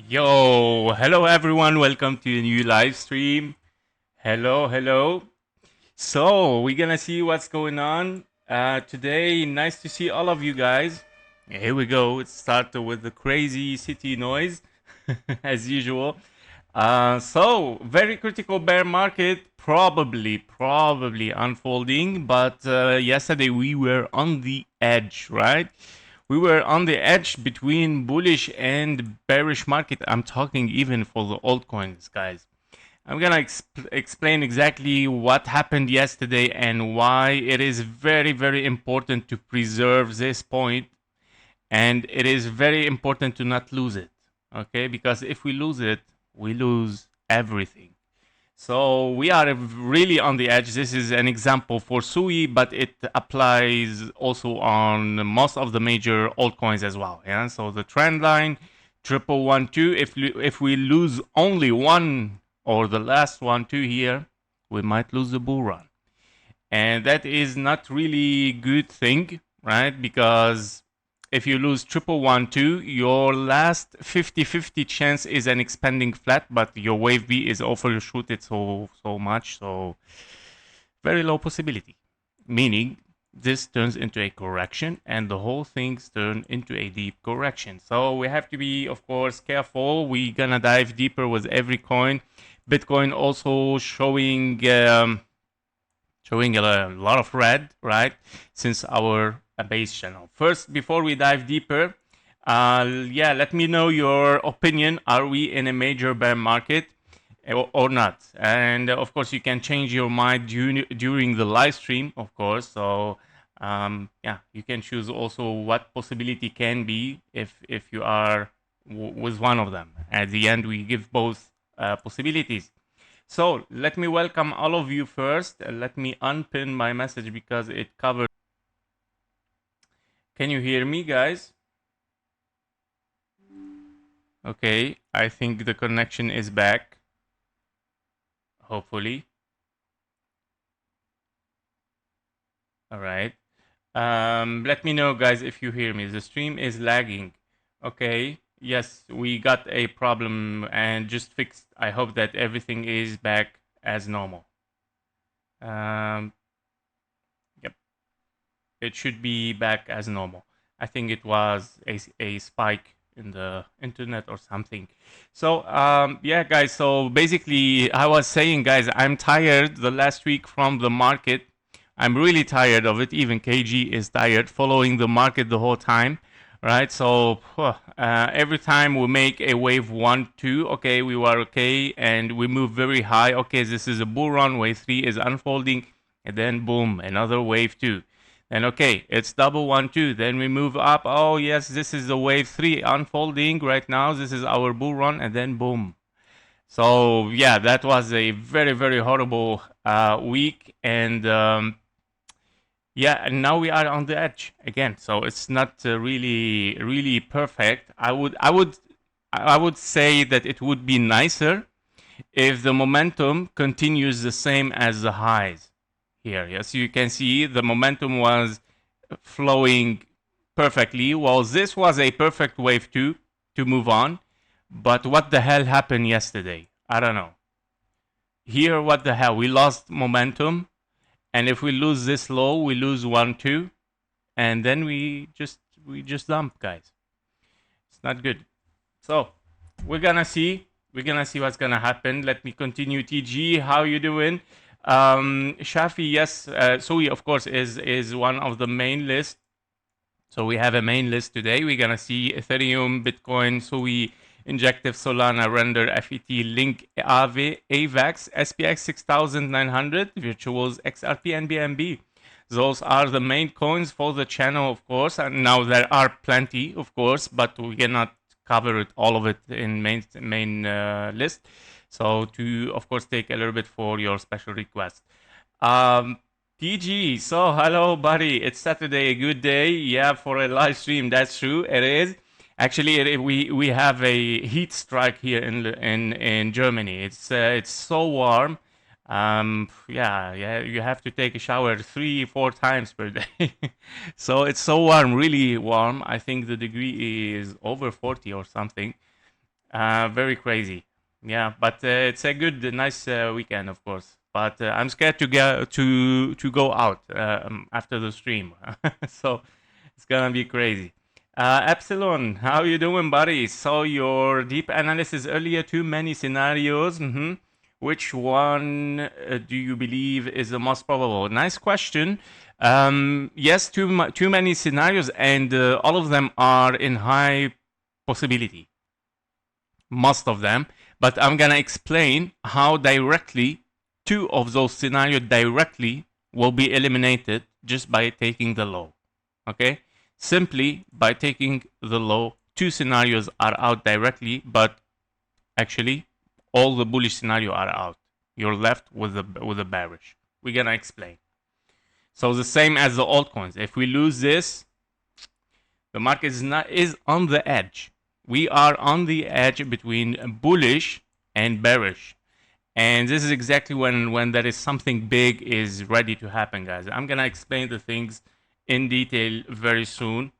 Yo, hello everyone, welcome to a new live stream. Hello. So, we're gonna see what's going on today. Nice to see all of you guys. Here we go. It started with the crazy city noise, as usual. So, very critical bear market, probably unfolding. But yesterday we were on the edge, right? We were on the edge between bullish and bearish market. I'm talking even for the altcoins, guys. I'm gonna explain exactly what happened yesterday and why it is very important to preserve this point, and it is very important to not lose it. Okay, because if we lose it, we lose everything. So we are really on the edge. This is an example for SUI, but it applies also on most of the major altcoins as well. Yeah. So the trend line 1112. If we lose only one or the last one two here, we might lose the bull run, and that is not really good thing, right? Because if you lose 1112, your last 50-50 chance is an expanding flat, but your wave B is overshooted so much, so very low possibility. Meaning this turns into a correction and the whole thing's turn into a deep correction. So we have to be, of course, careful. We're gonna dive deeper with every coin. Bitcoin also showing a lot of red, right? Since our base channel. First, before we dive deeper, let me know your opinion. Are we in a major bear market or not? And of course, you can change your mind during the live stream, of course. So you can choose also what possibility can be if you are with one of them. At the end, we give both possibilities. So let me welcome all of you first. Let me unpin my message because it covers. Can you hear me, guys? Okay, I think the connection is back. Hopefully. All right. Let me know, guys, if you hear me. The stream is lagging. Okay. Yes, we got a problem and just fixed. I hope that everything is back as normal. Yep. It should be back as normal. I think it was a spike in the internet or something. So yeah, guys. So basically, I was saying, guys, I'm tired the last week from the market. I'm really tired of it. Even KG is tired following the market the whole time, right? So every time we make a wave 1, 2, okay, we were okay, and we move very high. Okay, this is a bull run. Wave 3 is unfolding, and then boom, another wave 2. And okay, it's double 1, 2. Then we move up. Oh yes, this is the wave 3 unfolding right now. This is our bull run, and then boom. So yeah, that was a very horrible week, and and now we are on the edge again. So it's not really perfect. I would say that it would be nicer if the momentum continues the same as the highs here. Yes, you can see the momentum was flowing perfectly. Well, this was a perfect wave to move on. But what the hell happened yesterday? I don't know. Here, what the hell? We lost momentum. And if we lose this low, we lose 1, 2. And then we just dump, guys. It's not good. So we're gonna see. We're gonna see what's gonna happen. Let me continue. TG, how you doing? Shafi, yes. Sui, of course, is one of the main list. So we have a main list today. We're gonna see Ethereum, Bitcoin, Sui, Injective, Solana, Render, FET, Link, AAVE, AVAX, SPX 6900, Virtuals, XRP, and BNB. Those are the main coins for the channel, of course. And now there are plenty, of course, but we cannot cover it all of it in main list. So to, of course, take a little bit for your special request. PG, so hello, buddy. It's Saturday, a good day. Yeah, for a live stream. That's true. It is. Actually, we have a heat strike here in Germany. It's so warm. You have to take a shower 3-4 times per day. So it's so warm, really warm. I think the degree is over 40 or something. Very crazy. Yeah, but it's a good, nice weekend, of course. But I'm scared to go out after the stream, so it's gonna be crazy. Epsilon, how you doing, buddy? So your deep analysis earlier, too many scenarios. Which one do you believe is the most probable? Nice question. Yes, too many scenarios, and all of them are in high possibility, most of them, but I'm gonna explain how directly two of those scenarios directly will be eliminated just by taking the low. Okay, simply by taking the low, two scenarios are out directly, but actually all the bullish scenario are out. You're left with the bearish. We're gonna explain. So the same as the altcoins. If we lose this, the market is on the edge. We are on the edge between bullish and bearish. And this is exactly when there is something big is ready to happen, guys. I'm gonna explain the things in detail very soon.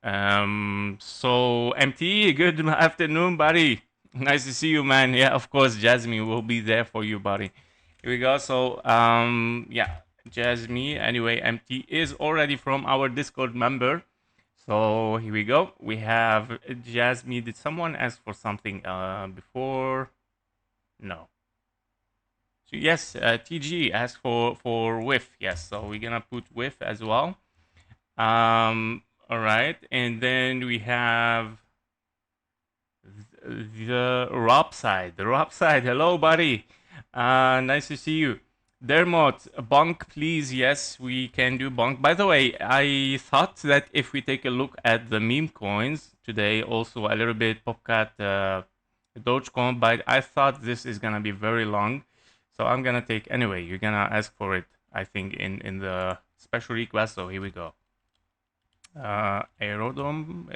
So MT, good afternoon, buddy. Nice to see you, man. Yeah, of course, JASMY will be there for you, buddy. Here we go. So yeah, JASMY. Anyway, MT is already from our Discord member. So here we go. We have JASMY. Did someone ask for something before? No. So yes, TG asked for whiff. Yes, so we're gonna put whiff as well. All right, and then we have the Rob side. The Rob side. Hello, buddy. Nice to see you. Dermot, bonk, please. Yes, we can do bonk. By the way, I thought that if we take a look at the meme coins today, also a little bit Popcat, Dogecoin, but I thought this is gonna be very long, so I'm gonna take anyway. You're gonna ask for it, I think, in the special request. So here we go. Aerodrome,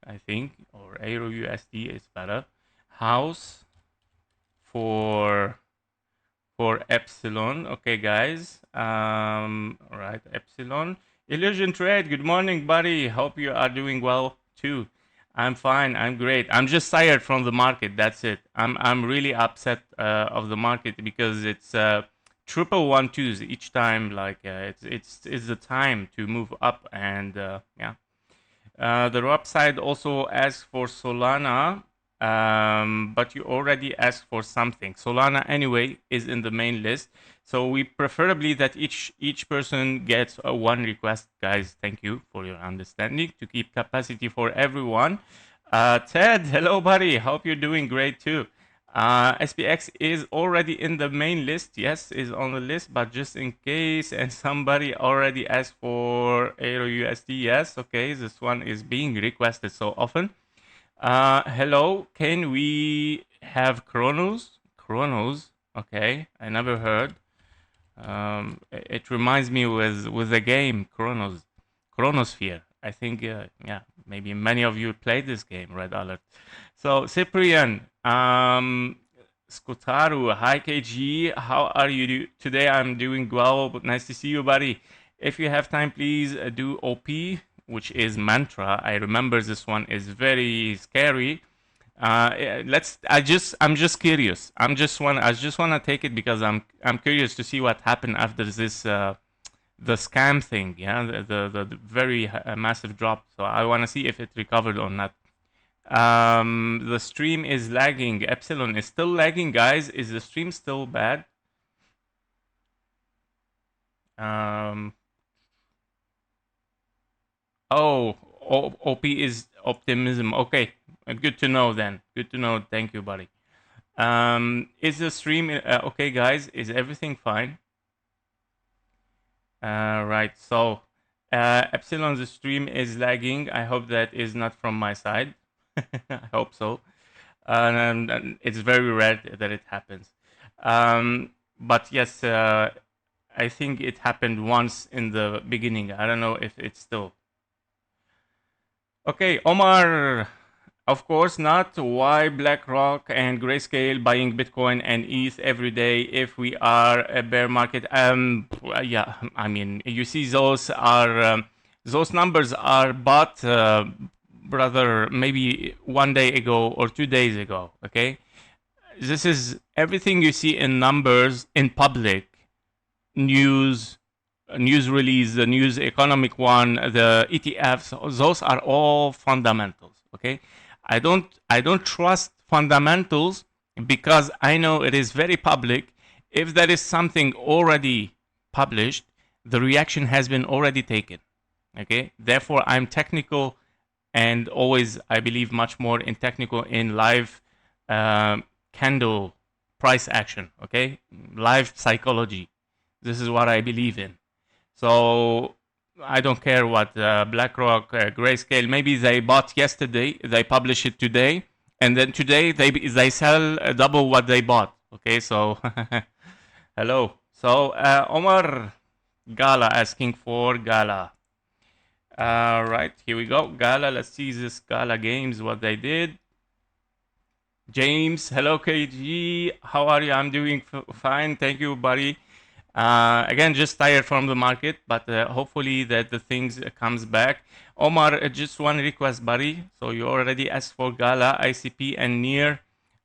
I think, or Aero USD is better. House for Epsilon. Okay, guys. All right, Epsilon. Illusion Trade. Good morning, buddy. Hope you are doing well too. I'm fine. I'm great. I'm just tired from the market. That's it. I'm really upset of the market because it's triple 1-2s each time. Like it's the time to move up, and yeah. The Rob side also asks for Solana, but you already asked for something. Solana anyway is in the main list, so we preferably that each person gets one request, guys. Thank you for your understanding to keep capacity for everyone. Ted, hello, buddy. Hope you're doing great too. SPX is already in the main list. Yes, is on the list, but just in case, and somebody already asked for Aero USD. Yes, okay, this one is being requested so often. Hello, can we have Chronos? Chronos, okay, I never heard. It reminds me with the game Chronos, Chronosphere. I think, yeah, maybe many of you played this game, Red Alert. So Cyprian, Skutaru, hi KG, how are you today? I'm doing well, but nice to see you, buddy. If you have time, please do OP, which is mantra. I remember this one is very scary. I'm just curious. I just wanna take it because I'm curious to see what happened after this the scam thing. Yeah, the very massive drop. So I wanna see if it recovered or not. The stream is lagging. Epsilon is still lagging, guys. Is the stream still bad? Oh, OP is optimism. Okay, good to know then. Good to know. Thank you, buddy. Is the stream okay, guys? Is everything fine? Right. So, Epsilon's stream is lagging. I hope that is not from my side. I hope so. And it's very rare that it happens. But yes, I think it happened once in the beginning. I don't know if it's still. Okay, Omar. Of course not. Why BlackRock and Grayscale buying Bitcoin and ETH every day if we are a bear market? Yeah, I mean, you see those numbers are bought brother, maybe 1 day ago or 2 days ago. Okay, this is everything you see in numbers in public news, news release, the news economic one, the ETFs. Those are all fundamentals. Okay, I don't trust fundamentals because I know it is very public. If there is something already published, the reaction has been already taken. Okay, therefore I'm technical, and always I believe much more in technical in live candle price action. Okay, live psychology. This is what I believe in. So I don't care what BlackRock, Grayscale. Maybe they bought yesterday, they publish it today, and then today they sell double what they bought. Okay, so hello. So Omar Gala asking for Gala. Right, here we go. Gala, let's see this Gala Games, what they did. James, hello KG, how are you? I'm doing fine, thank you, buddy. Again, just tired from the market, but hopefully that the things comes back. Omar, just one request, buddy. So you already asked for Gala, ICP, and Near.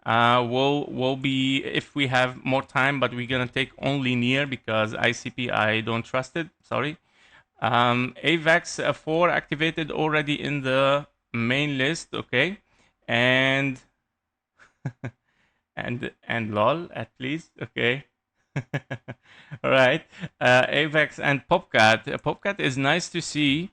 Will be if we have more time, but we're gonna take only Near because ICP I don't trust it. Sorry. AVAX 4 activated already in the main list, okay, and and lol at least, okay. All right, AVAX and Popcat. Popcat is nice to see.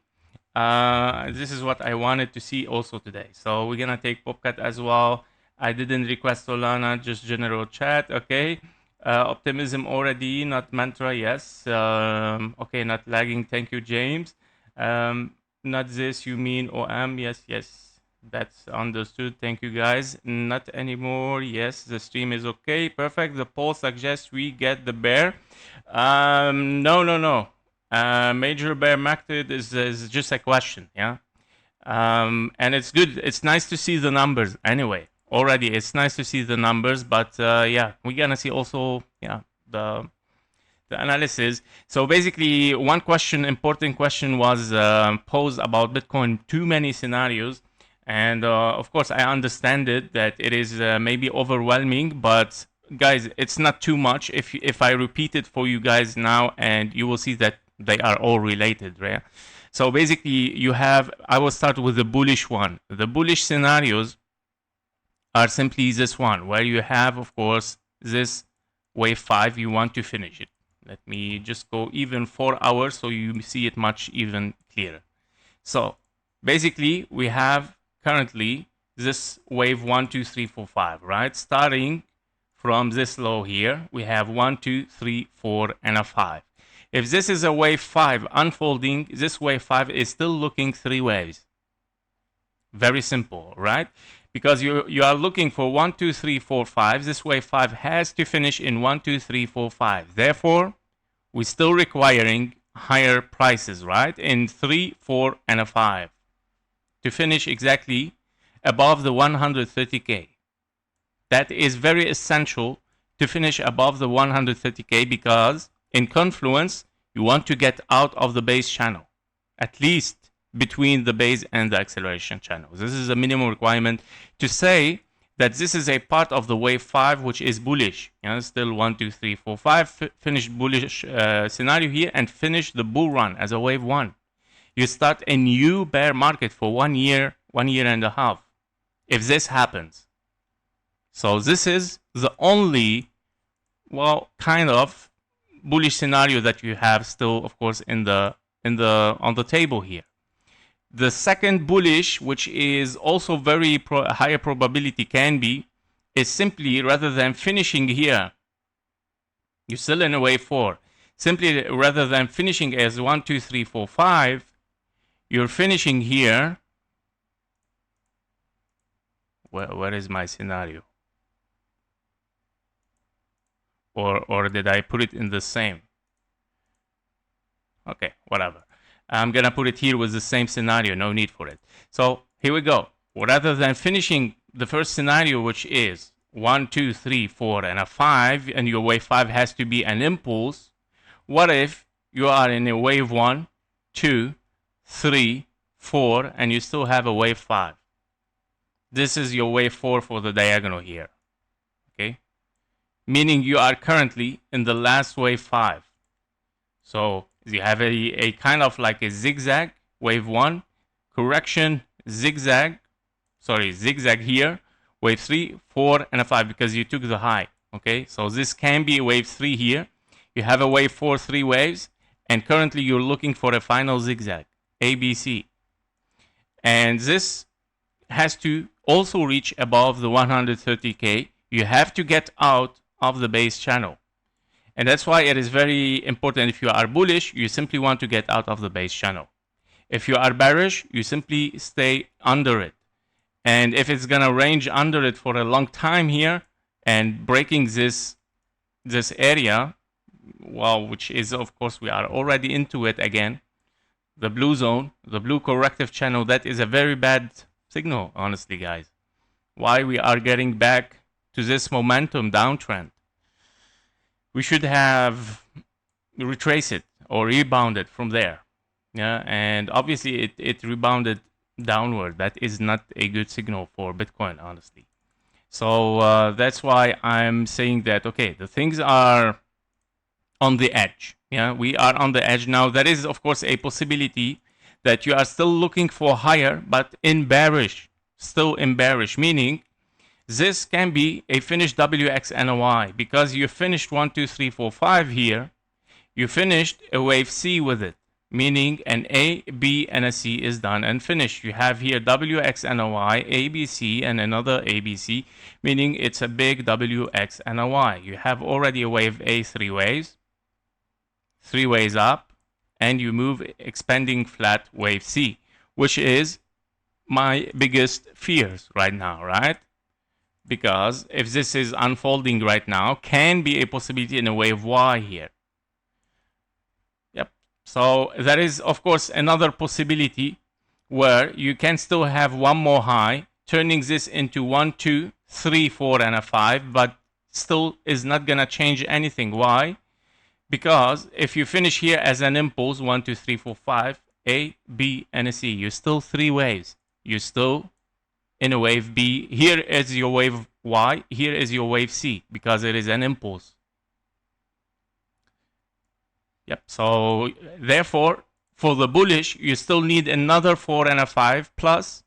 This is what I wanted to see also today. So we're gonna take Popcat as well. I didn't request Solana, just general chat, okay. Optimism already, not mantra, yes. Okay, not lagging, thank you, James. Not this, you mean OM, yes, yes. That's understood, thank you guys. Not anymore, yes, the stream is okay, perfect. The poll suggests we get the bear. No. Major bear market is just a question, yeah. And it's good, it's nice to see the numbers anyway. Already it's nice to see the numbers, but yeah, we're gonna see also, yeah, the analysis. So basically, one question, important question, was posed about Bitcoin. Too many scenarios, and of course I understand it that it is maybe overwhelming, but guys, it's not too much if I repeat it for you guys now, and you will see that they are all related, right? So basically, you have, I will start with the bullish one. The bullish scenarios are simply this one, where you have, of course, this wave 5, you want to finish it. Let me just go even 4 hours so you see it much even clearer. So basically, we have currently this wave 1, 2, 3, 4, 5, right? Starting from this low here, we have 1, 2, 3, 4, and a 5. If this is a wave 5 unfolding, this wave 5 is still looking 3 waves. Very simple, right? Because you are looking for 1, 2, 3, 4, 5. This wave 5 has to finish in 1, 2, 3, 4, 5. Therefore, we're still requiring higher prices, right? In 3, 4, and a 5 to finish exactly above the 130K. That is very essential to finish above the 130K because in confluence, you want to get out of the base channel, at least between the base and the acceleration channels. This is a minimum requirement to say that this is a part of the wave 5 which is bullish. You know, still 1, 2, 3, 4, 5 finish bullish scenario here and finish the bull run as a wave 1. You start a new bear market for 1 year, 1 year and a half, if this happens. So this is the only, well, kind of bullish scenario that you have still, of course, on the table here. The second bullish, which is also very higher probability can be, is simply rather than finishing here, you're still in a wave 4. Simply rather than finishing as 1, 2, 3, 4, 5, you're finishing here. Where is my scenario? Or did I put it in the same? Okay, whatever. I'm gonna put it here with the same scenario, no need for it. So here we go. Rather than finishing the first scenario, which is 1, 2, 3, 4, and a 5, and your wave 5 has to be an impulse, what if you are in a wave 1, 2, 3, 4, and you still have a wave 5. This is your wave 4 for the diagonal here. Okay? Meaning you are currently in the last wave 5. So you have a kind of like a zigzag, wave 1, correction, zigzag here, wave 3, 4, and a 5 because you took the high. Okay, so this can be wave 3 here. You have a wave 4, 3 waves, and currently you're looking for a final zigzag, ABC. And this has to also reach above the 130K. You have to get out of the base channel. And that's why it is very important. If you are bullish, you simply want to get out of the base channel. If you are bearish, you simply stay under it. And if it's gonna range under it for a long time here and breaking this area, well, which is of course we are already into it again, the blue zone, the blue corrective channel, that is a very bad signal, honestly, guys. Why we are getting back to this momentum downtrend? We should have retraced it or rebounded from there. Yeah, and obviously it rebounded downward. That is not a good signal for Bitcoin, honestly. So that's why I'm saying that, okay, the things are on the edge. Yeah, we are on the edge now. There is, of course, a possibility that you are still looking for higher, but in bearish, still in bearish, meaning this can be a finished WXNOI because you finished 1, 2, 3, 4, 5 here. You finished a wave C with it, meaning an A, B, and a C is done and finished. You have here WXNOI, ABC, and another ABC, meaning it's a big WXNOI. You have already a wave A, 3 waves, 3 waves up, and you move expanding flat wave C, which is my biggest fears right now, right? Because if this is unfolding right now, can be a possibility in a wave Y here. Yep. So there is, of course, another possibility where you can still have one more high, turning this into 1, 2, 3, 4, and a 5, but still is not going to change anything. Why? Because if you finish here as an impulse, 1, 2, 3, 4, 5, A, B, and a C, you're still 3 waves. You're still in a wave B. Here is your wave Y. Here is your wave C because it is an impulse. Yep. So therefore, for the bullish, you still need another 4 and a 5 plus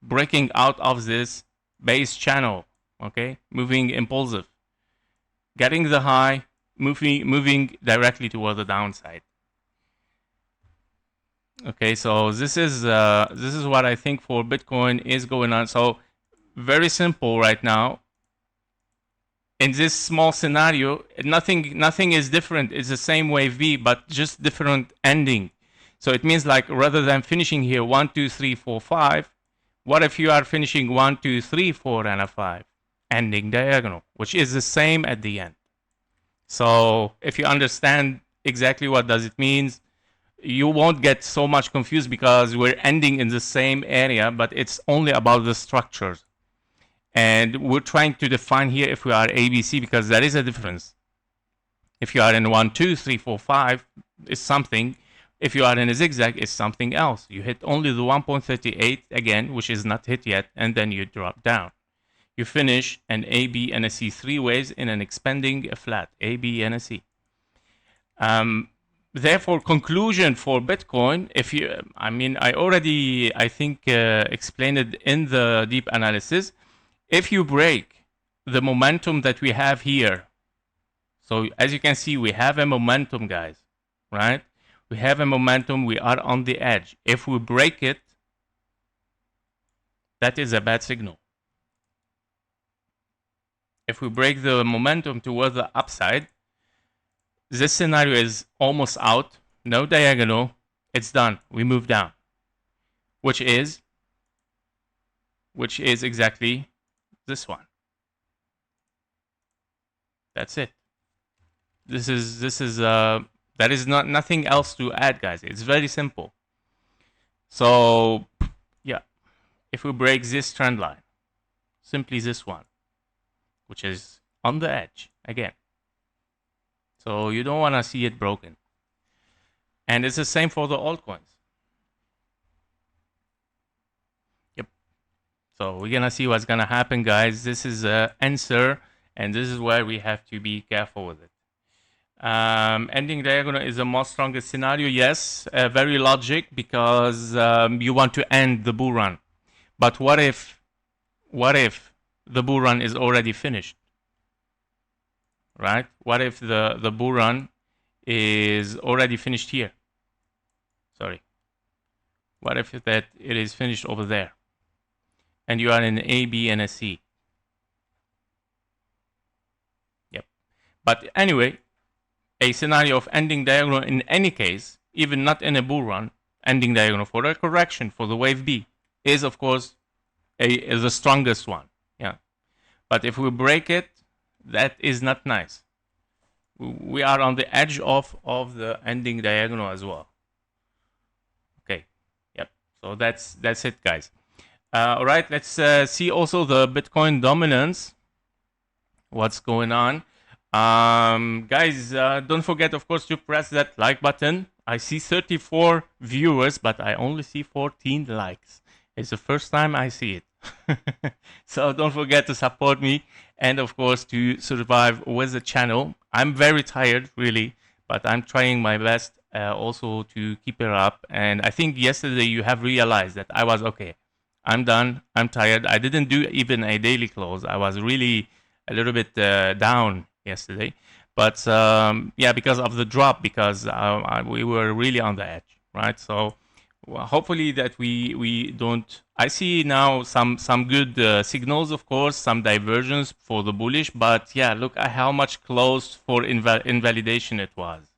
breaking out of this base channel. Okay, moving impulsive, getting the high, moving directly toward the downside. Okay, so this is what I think for Bitcoin is going on. So very simple right now. In this small scenario, nothing is different. It's the same wave V, but just different ending. So it means like rather than finishing here 1, 2, 3, 4, 5, what if you are finishing 1, 2, 3, 4, and a 5, ending diagonal, which is the same at the end. So if you understand exactly what does it means, you won't get so much confused because we're ending in the same area, but it's only about the structures. And we're trying to define here if we are ABC because there is a difference. If you are in 1, 2, 3, 4, 5, it's something. If you are in a zigzag, it's something else. You hit only the 1.38 again, which is not hit yet, and then you drop down. You finish an A, B, and a C 3 waves in an expanding flat, A, B, and a C. Therefore, conclusion for Bitcoin, I already, explained it in the deep analysis. If you break the momentum that we have here, so as you can see, we have a momentum, guys, right? We have a momentum, we are on the edge. If we break it, that is a bad signal. If we break the momentum toward the upside, this scenario is almost out, no diagonal, it's done, we move down, which is exactly this one. That's it. This is that is nothing else to add, guys. It's very simple. So yeah, if we break this trend line, simply this one, which is on the edge again. So you don't want to see it broken. And it's the same for the altcoins. So we're gonna see what's gonna happen, guys. This is an answer, and this is where we have to be careful with it. Ending diagonal is the most strongest scenario. Yes, very logic, because you want to end the bull run. But what if the bull run is already finished? Right? What if the bull run is already finished here? Sorry. What if that it is finished over there? And you are in A, B, and a C. Yep. But anyway, a scenario of ending diagonal in any case, even not in a bull run, ending diagonal for a correction for the wave B is, of course, is the strongest one. Yeah. But if we break it, that is not nice. We are on the edge of the ending diagonal as well. Okay. Yep. So that's it, guys. All right. Let's see also the Bitcoin dominance. What's going on? Guys, don't forget, of course, to press that like button. I see 34 viewers, but I only see 14 likes. It's the first time I see it. So don't forget to support me, and of course to survive with the channel. I'm very tired, really, but I'm trying my best also to keep it up. And I think yesterday you have realized that I was okay. I'm done. I'm tired. I didn't do even a daily close. I was really a little bit down yesterday, but yeah, because of the drop, because we were really on the edge, right? So hopefully that we don't. I see now some good signals, of course, some divergence for the bullish, but yeah, look at how much close for invalidation it was.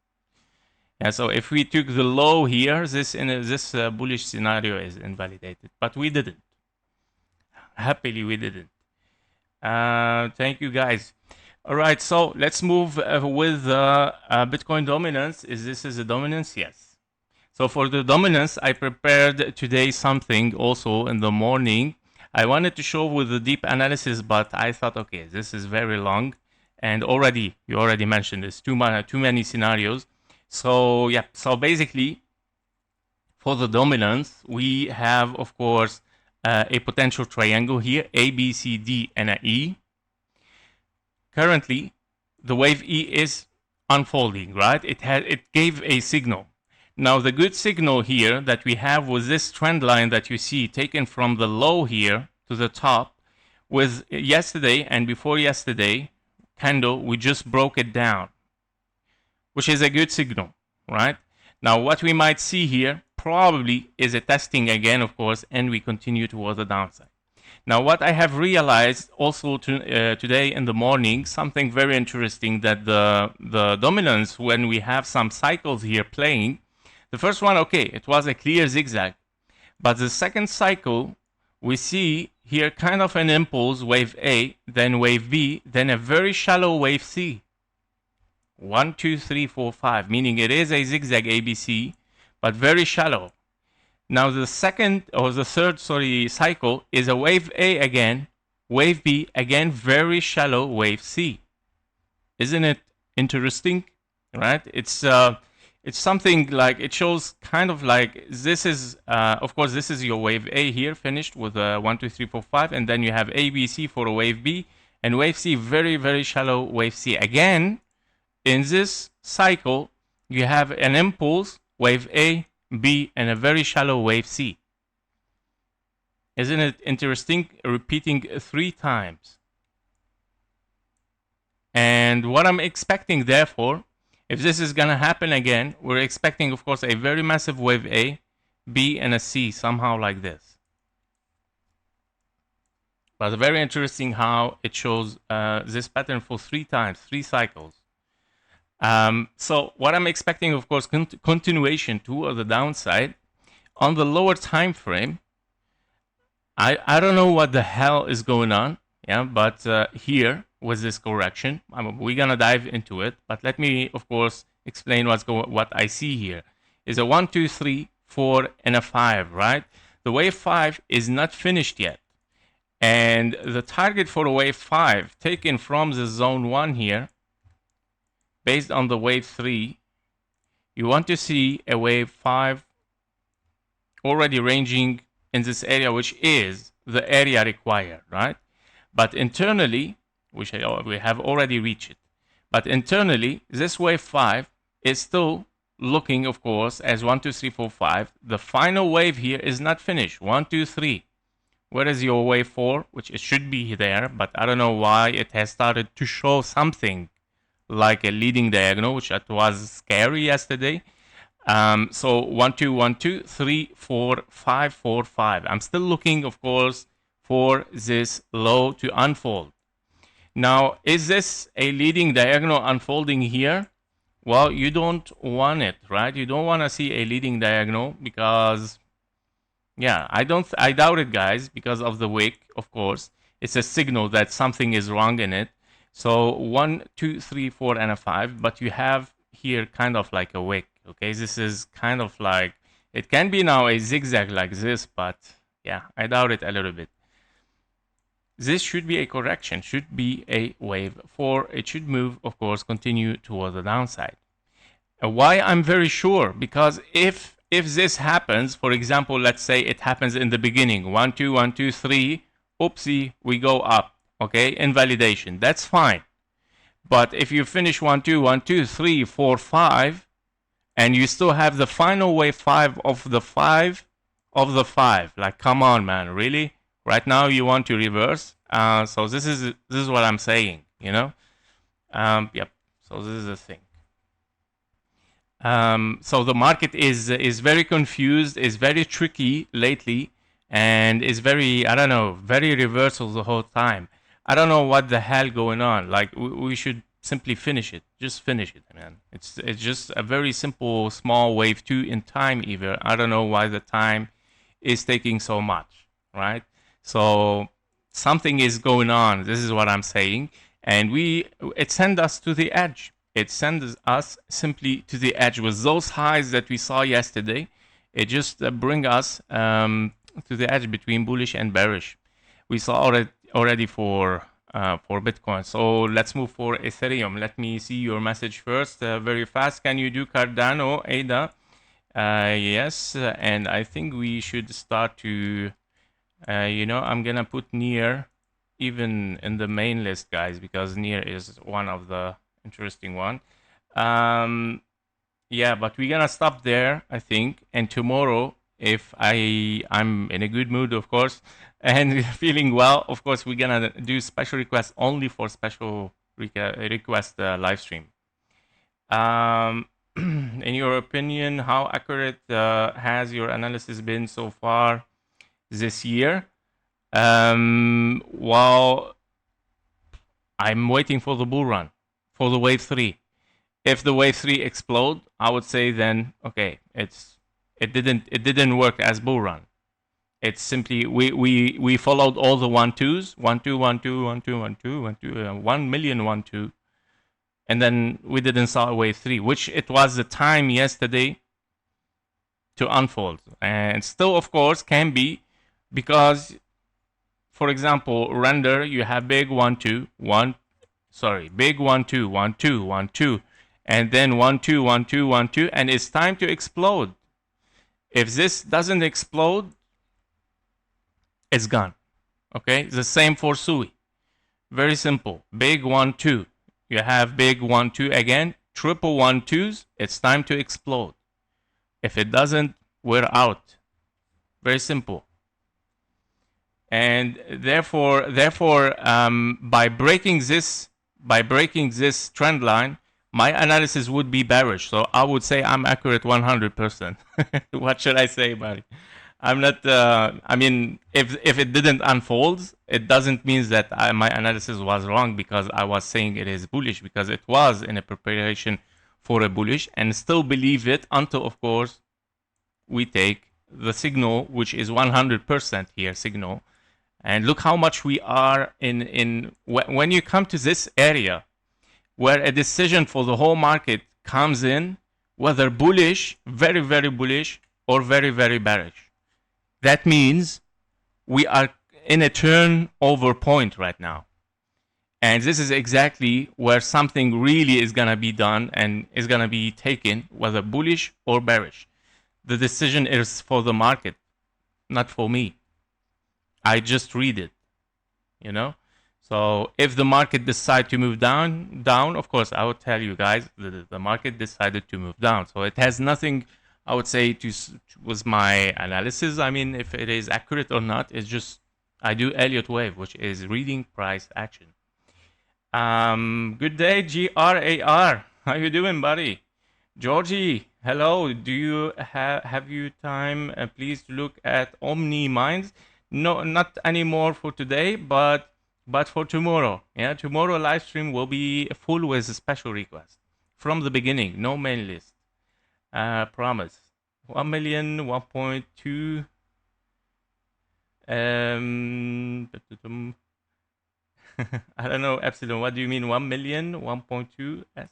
Yeah, so if we took the low here, this bullish scenario is invalidated, but we didn't. Happily, we didn't. Thank you, guys. All right, so let's move with Bitcoin dominance. This is a dominance? Yes. So for the dominance, I prepared today something also in the morning. I wanted to show with the deep analysis, but I thought, okay, this is very long, and you already mentioned this, too many scenarios. So yeah, so basically, for the dominance, we have, of course, a potential triangle here, A, B, C, D, and an E. Currently, the wave E is unfolding, right? It gave a signal. Now, the good signal here that we have was this trend line that you see taken from the low here to the top. With yesterday and before yesterday candle, we just broke it down, which is a good signal, right? Now, what we might see here probably is a testing again, of course, and we continue towards the downside. Now, what I have realized also today in the morning, something very interesting, that the dominance, when we have some cycles here playing, the first one, okay, it was a clear zigzag. But the second cycle, we see here kind of an impulse, wave A, then wave B, then a very shallow wave C. 1, 2, 3, 4, 5, meaning it is a zigzag ABC, but very shallow. Now the third cycle is a wave A again, wave B again, very shallow wave C. Isn't it interesting? Right? It's something like, it shows kind of like this is of course this is your wave A here finished with 1, 2, 3, 4, 5, and then you have A, B, C for a wave B, and wave C, very, very shallow wave C. Again, in this cycle, you have an impulse, wave A, B, and a very shallow wave C. Isn't it interesting? Repeating 3 times. And what I'm expecting, therefore, if this is going to happen again, we're expecting, of course, a very massive wave A, B, and a C, somehow like this. But very interesting how it shows this pattern for 3 times, 3 cycles. So what I'm expecting, of course, continuation to the downside. On the lower time frame, I don't know what the hell is going on, yeah, but here with this correction, we're gonna dive into it. But let me, of course, explain what I see here. Is a 1, 2, 3, 4, and a 5, right? The wave 5 is not finished yet, and the target for the wave 5 taken from the zone 1 here, based on the wave 3, you want to see a wave 5 already ranging in this area, which is the area required, right? But internally, which we have already reached it, but internally, this wave 5 is still looking, of course, as 1, 2, 3, 4, 5. The final wave here is not finished. 1, 2, 3. Where is your wave 4? Which it should be there, but I don't know why it has started to show something like a leading diagonal, which it was scary yesterday. So 1, 2, 1, 2, 3, 4, 5, 4, 5. I'm still looking, of course, for this low to unfold. Now, is this a leading diagonal unfolding here? Well, you don't want it, right? You don't want to see a leading diagonal because, yeah, I doubt it, guys, because of the wick, of course. It's a signal that something is wrong in it. So 1, 2, 3, 4, and a 5, but you have here kind of like a wick, okay? This is kind of like, it can be now a zigzag like this, but yeah, I doubt it a little bit. This should be a correction, should be a wave 4. It should move, of course, continue towards the downside. Why I'm very sure? Because if this happens, for example, let's say it happens in the beginning, 1, 2, 1, 2, 3, oopsie, we go up, okay, invalidation, that's fine. But if you finish 1, 2, 1, 2, 3, 4, 5, and you still have the final wave 5 of the 5 of the 5, like, come on, man, really? Right now you want to reverse. So this is what I'm saying, you know. Yep. So this is the thing. So the market is very confused, is very tricky lately, and is very, I don't know, very reversal the whole time. I don't know what the hell going on. Like we should simply finish it. Just finish it, man. It's just a very simple small wave 2 in time either. I don't know why the time is taking so much, right? So something is going on. This is what I'm saying. And it sends us to the edge. It sends us simply to the edge with those highs that we saw yesterday. It just bring us to the edge between bullish and bearish. We saw already for Bitcoin. So let's move for Ethereum. Let me see your message first, very fast. Can you do Cardano, Ada? Yes, and I think we should start to. I'm gonna put near even in the main list, guys, because near is one of the interesting one. Yeah, but we're gonna stop there, I think. And tomorrow, if I'm in a good mood, of course, and feeling well, of course, we're gonna do special requests only for special request live stream. In your opinion, how accurate has your analysis been so far this year? Well, I'm waiting for the bull run, for the wave 3. If the wave 3 explode, I would say then okay, it didn't work as bull run. It's simply we followed all the 1-2s, 1 2 1 2 1 2 1 2 1 2 1 million 1 2, and then we didn't saw wave 3, which it was the time yesterday to unfold, and still of course can be, because for example render you have big 1 2 1, big 1 2 1 2 1 2, and then 1 2 1 2 1 2, and it's time to explode. If this doesn't explode, it's gone. Okay, the same for Sui. Very simple. Big 1 2. You have big 1 2 again, triple 1 2s. It's time to explode. If it doesn't, we're out. Very simple. And therefore, by breaking this trend line, my analysis would be bearish. So I would say I'm accurate 100%. What should I say about it? I'm not. I mean, if it didn't unfold, it doesn't mean that my analysis was wrong, because I was saying it is bullish, because it was in a preparation for a bullish, and still believe it until, of course, we take the signal, which is 100% here signal. And look how much we are in when you come to this area where a decision for the whole market comes in, whether bullish, very, very bullish, or very, very bearish. That means we are in a turnover point right now. And this is exactly where something really is going to be done and is going to be taken, whether bullish or bearish. The decision is for the market, not for me. I just read it, you know. So if the market decide to move down, of course, I would tell you guys the market decided to move down. So it has nothing, I would say, with my analysis. I mean, if it is accurate or not, it's just I do Elliott wave, which is reading price action. Good day, GRAR. How you doing, buddy? Georgie, hello. Do you have you time, please, to look at Omni Minds? No, not anymore for today, but for tomorrow. Yeah, tomorrow live stream will be full with a special request from the beginning. No main list. Promise. 1 million, 1.2. I don't know, Epsilon. What do you mean? 1 million, 1.2 S?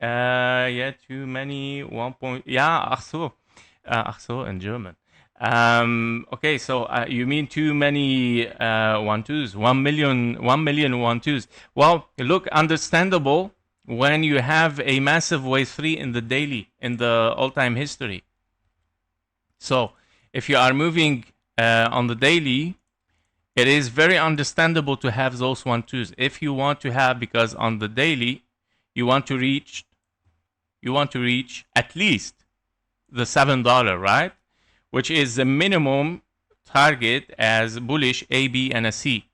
Yeah, too many. 1. Yeah, ach so in German. Okay, so you mean too many 1-2s? 1 million, 1 million 1-2s. Well, look, understandable when you have a massive wave 3 in the daily, in the all-time history. So if you are moving on the daily, it is very understandable to have those 1-2s. If you want to have, because on the daily, you want to reach at least the $7, right? Which is the minimum target as bullish A, B, and a C.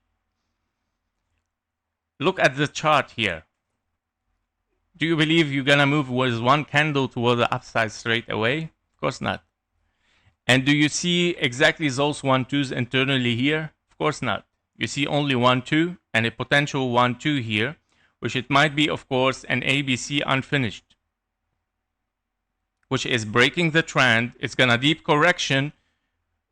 Look at the chart here. Do you believe you're gonna move with one candle toward the upside straight away? Of course not. And do you see exactly those 1-2s internally here? Of course not. You see only 1-2 and a potential 1-2 here, which it might be, of course, an ABC unfinished, which is breaking the trend. It's gonna deep correction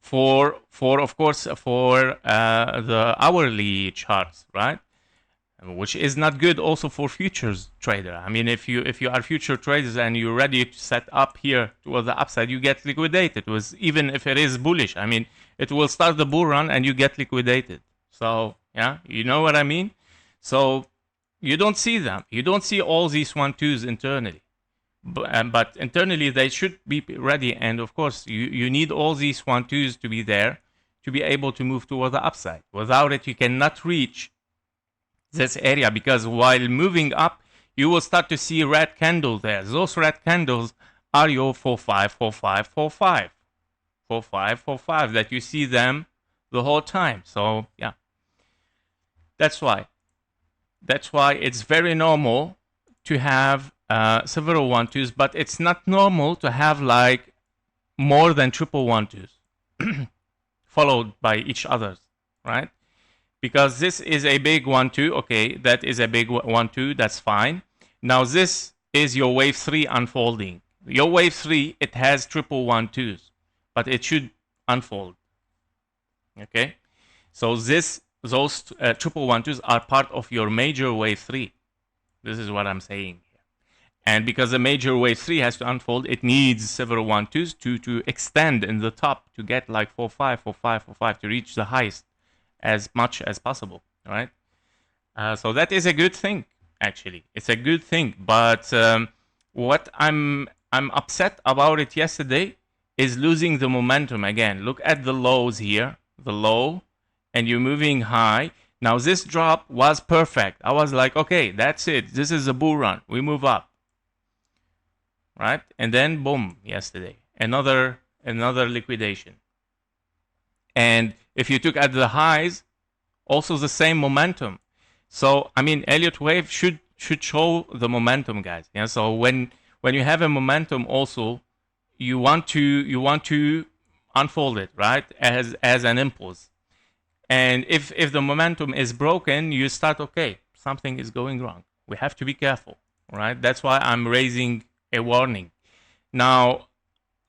for of course, for the hourly charts, right? Which is not good also for futures trader. I mean, if you are future traders and you're ready to set up here towards the upside, you get liquidated. Even if it is bullish, I mean, it will start the bull run and you get liquidated. So yeah, you know what I mean. So you don't see them. You don't see all these 1-2s internally, but internally they should be ready. And of course, you need all these 1-2s to be there to be able to move toward the upside. Without it, you cannot reach this area, because while moving up, you will start to see red candle there. Those red candles are your 4-5, 4-5, 4-5, 4-5, 4-5 that you see them the whole time. So yeah, that's why it's very normal to have several 1-2s, but it's not normal to have like more than triple 1-2s followed by each other, right? Because this is a big 1-2, okay, that is a big 1-2, that's fine. Now this is your wave 3 unfolding. Your wave 3, it has triple 1-2s, but it should unfold, okay? So those triple 1-2s are part of your major wave 3. This is what I'm saying here. And because the major wave 3 has to unfold, it needs several 1-2s to extend in the top to get like 4-5, 4-5, 4-5 to reach the highest as much as possible, right? So that is a good thing, actually. It's a good thing. But what I'm upset about it yesterday is losing the momentum again. Look at the lows here, the low, and you're moving high. Now this drop was perfect. I was like, okay, that's it. This is a bull run. We move up, right? And then boom, yesterday, another liquidation. And if you took at the highs, also the same momentum. So I mean, Elliott wave should show the momentum, guys. Yeah. So when you have a momentum, also you want to unfold it, right, as an impulse. And if the momentum is broken, you start, okay, something is going wrong. We have to be careful, right? That's why I'm raising a warning. Now,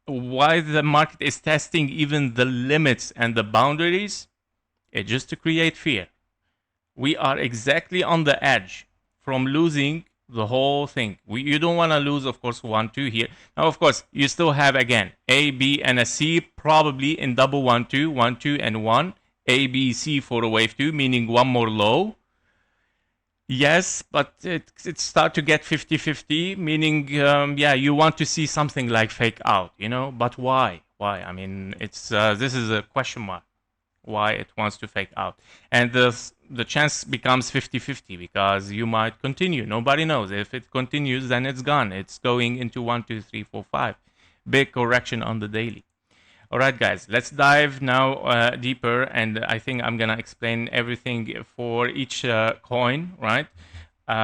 why the market is testing even the limits and the boundaries, it's just to create fear. We are exactly on the edge from losing the whole thing. You don't want to lose, of course, 1-2 here. Now, of course, you still have, again, A, B, and a C, probably in double 1-2, 1-2, and 1. A, B, C for a wave 2, meaning one more low. Yes, but it start to get 50-50, meaning, yeah, you want to see something like fake out, you know? But why? Why? I mean, it's this is a question mark. why it wants to fake out. And the chance becomes 50-50 because you might continue. Nobody knows. If it continues, then it's gone. It's going into 1, 2, 3, 4, 5. Big correction on the daily. All right, guys, let's dive now deeper, and I think I'm gonna explain everything for each coin, right?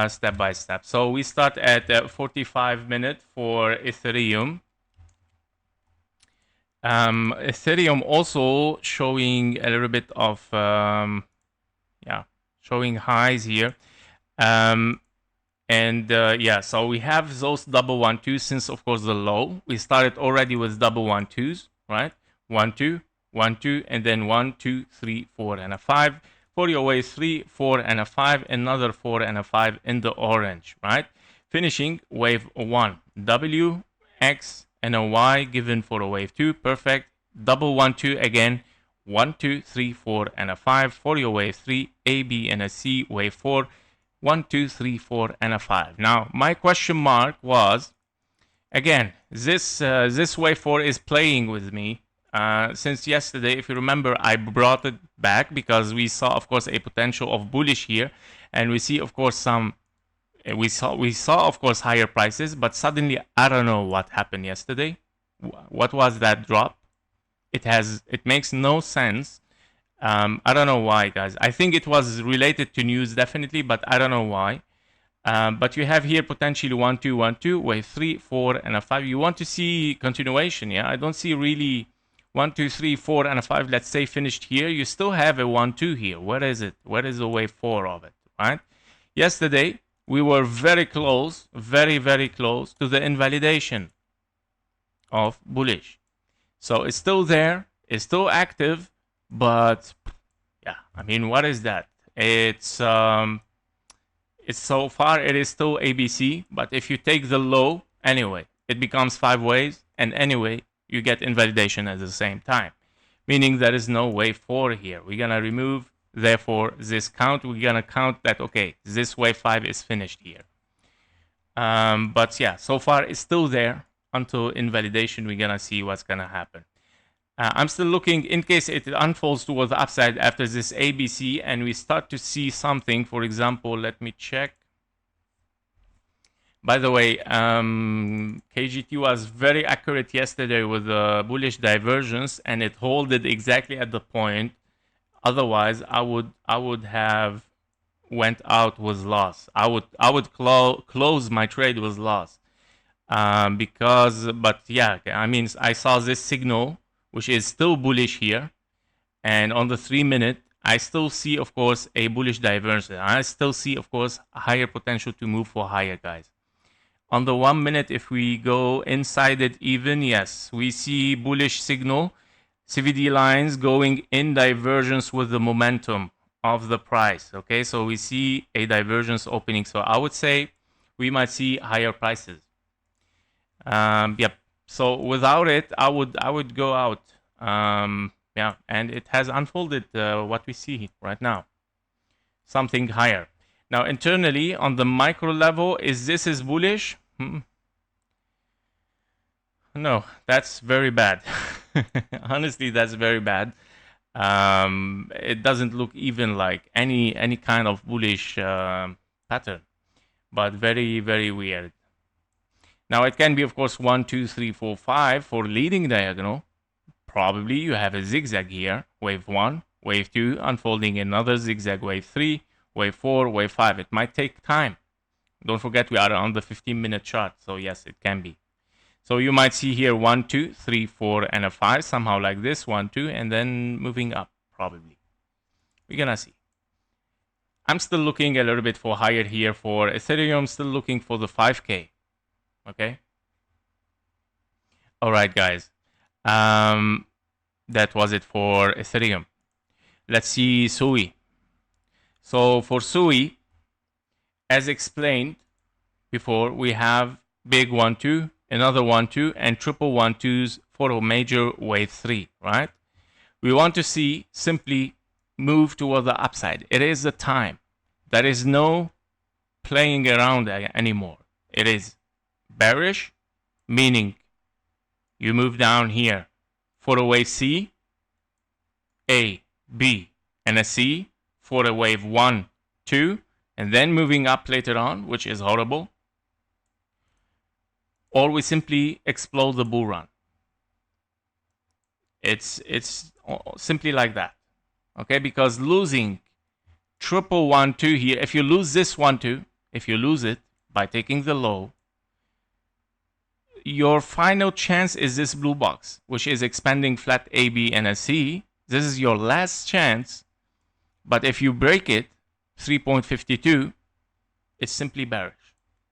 Step by step. So we start at 45 minutes for Ethereum. Ethereum also showing a little bit of showing highs here. So we have those double 1-2 since, of course, the low. We started already with double 1-2s, right? 1-2, 1-2, and then 1, 2, 3, 4, and a 5. For your wave 3, 4, and a 5, another 4 and a 5 in the orange, right? Finishing wave 1, W, X, and a Y given for a wave 2, perfect. Double 1-2 again, 1, 2, 3, 4, and a 5 for your wave 3, A, B, and a C, wave 4, 1, 2, 3, 4, and a 5. Now, my question mark was, again, this wave 4 is playing with me. Since yesterday, if you remember, I brought it back because we saw, of course, a potential of bullish here, and we see, of course, we saw, of course, higher prices, but suddenly, I don't know what happened yesterday. What was that drop? It makes no sense. I don't know why, guys. I think it was related to news, definitely, but I don't know why. But you have here potentially 1, 2, 1, 2, wave 3, 4, and a 5. You want to see continuation, yeah? I don't see really 1, 2, 3, 4, and a 5, let's say, finished here. You still have a 1, 2 here. Where is it? Where is the wave 4 of it, right? Yesterday, we were very close, very, very close to the invalidation of bullish. So it's still there. It's still active. But yeah, I mean, what is that? It's so far it is still ABC, but if you take the low, anyway, it becomes 5 waves, and anyway, you get invalidation at the same time, meaning there is no wave 4 here. We're gonna remove, therefore, this count. We're gonna count that, okay, this wave 5 is finished here. But yeah, so far it's still there until invalidation. We're gonna see what's gonna happen. I'm still looking in case it unfolds towards the upside after this ABC and we start to see something. For example, let me check. By the way, KGT was very accurate yesterday with the bullish divergence, and it holded exactly at the point. Otherwise, I would have went out with loss. I would close my trade with loss but yeah, I mean, I saw this signal, which is still bullish here. And on the 3-minute, I still see, of course, a bullish divergence. I still see, of course, a higher potential to move for higher, guys. On the 1-minute, if we go inside it even, yes, we see bullish signal, CVD lines going in divergence with the momentum of the price. Okay, so we see a divergence opening. So I would say we might see higher prices. Yep. So without it, I would go out. Yeah, and it has unfolded what we see right now. Something higher. Now internally on the micro level, is bullish? No, that's very bad. Honestly, that's very bad. It doesn't look even like any kind of bullish pattern, but very, very weird. Now it can be, of course, 1, 2, 3, 4, 5 for leading diagonal. Probably you have a zigzag here, wave 1, wave 2, unfolding another zigzag, wave 3, wave 4, wave 5. It might take time. Don't forget we are on the 15-minute chart, so yes, it can be. So you might see here 1, 2, 3, 4, and a 5, somehow like this, 1, 2, and then moving up, probably. We're gonna see. I'm still looking a little bit for higher here for Ethereum, still looking for the 5K. Okay. All right, guys. That was it for Ethereum. Let's see SUI. So for SUI, as explained before, we have big 1, 2, another 1, 2, and triple 1, 2s for a major wave 3, right? We want to see simply move toward the upside. It is the time. There is no playing around anymore. It is bearish, meaning you move down here for a wave C, A, B, and a C for a wave 1, 2, and then moving up later on, which is horrible, or we simply explode the bull run. It's simply like that, okay? Because losing triple 1, 2 here, if you lose this 1, 2, if you lose it by taking the low, your final chance is this blue box, which is expanding flat AB and a C. This is your last chance, but if you break it, 3.52, it's simply bearish.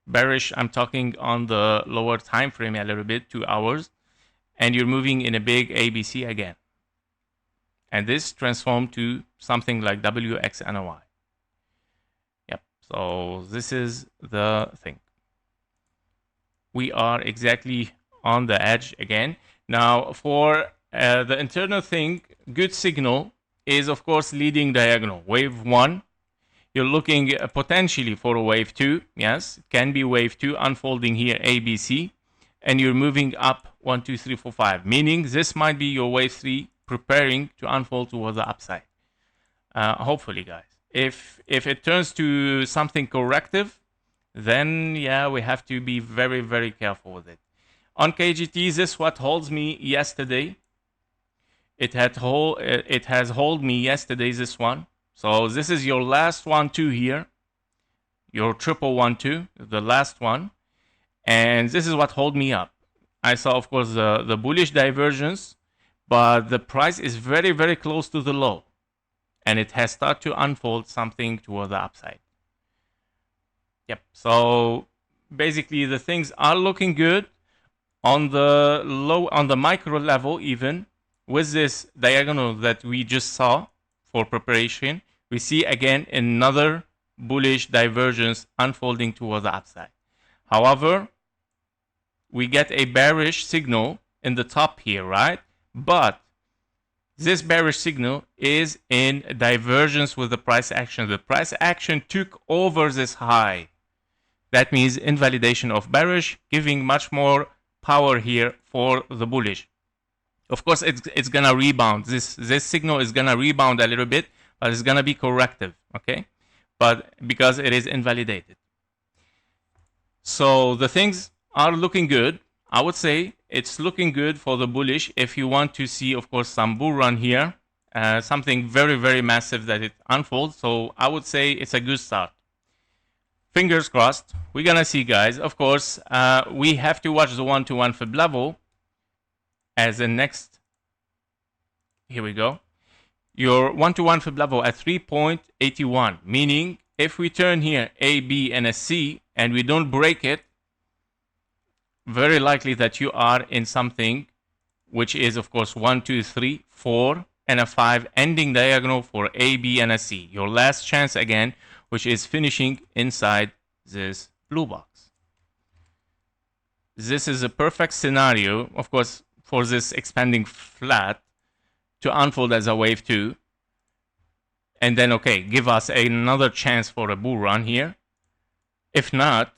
Bearish, I'm talking on the lower time frame a little bit, 2 hours, and you're moving in a big ABC again. And this transformed to something like WXNOI. Yep, so this is the thing. We are exactly on the edge again. Now, for the internal thing, good signal is, of course, leading diagonal. Wave 1, you're looking potentially for a wave 2. Yes, it can be wave 2 unfolding here, ABC. And you're moving up 1, 2, 3, 4, 5. Meaning this might be your wave 3 preparing to unfold towards the upside. Hopefully, guys. If it turns to something corrective, then yeah, we have to be very, very careful with it. On KGT, this what holds me yesterday. It has hold me yesterday, this one. So this is your last 1, 2 here. Your triple 1, 2, the last one. And this is what hold me up. I saw, of course, the bullish divergence, but the price is very, very close to the low. And it has started to unfold something toward the upside. Yep, so basically the things are looking good on the low, on the micro level even. With this diagonal that we just saw for preparation, we see again another bullish divergence unfolding toward the upside. However, we get a bearish signal in the top here, right? But this bearish signal is in divergence with the price action. The price action took over this high. That means invalidation of bearish, giving much more power here for the bullish. Of course, it's gonna rebound. This signal is gonna rebound a little bit, but it's gonna be corrective, okay? But because it is invalidated. So the things are looking good. I would say it's looking good for the bullish. If you want to see, of course, some bull run here, something very, very massive that it unfolds. So I would say it's a good start. Fingers crossed. We're gonna see, guys. Of course, we have to watch the 1-to-1 fib level as the next. Here we go. Your 1-to-1 fib level at 3.81, meaning if we turn here A, B, and a C, and we don't break it, very likely that you are in something which is, of course, 1, 2, 3, 4, and a 5 ending diagonal for A, B, and a C. Your last chance again, which is finishing inside this blue box. This is a perfect scenario, of course, for this expanding flat to unfold as a wave 2. And then, okay, give us another chance for a bull run here. If not,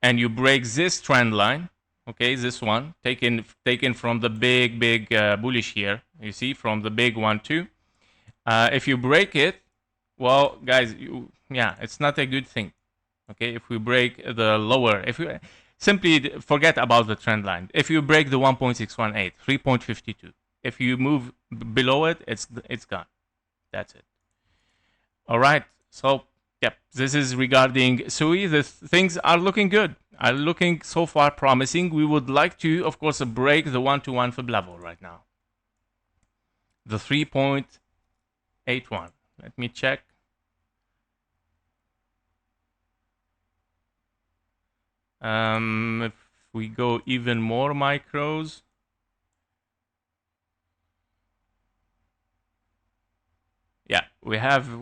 and you break this trend line, okay, this one, taken from the big bullish here, you see, from the big 1, 2. If you break it, well, guys, yeah, it's not a good thing. Okay, if we break the lower, if we simply forget about the trend line. If you break the 1.618, 3.52, if you move below it, it's gone. That's it. All right. So, yep, this is regarding SUI. The things are looking good, are looking so far promising. We would like to, of course, break the 1-to-1 fib level right now. The 3.81. Let me check. If we go even more micros, yeah, we have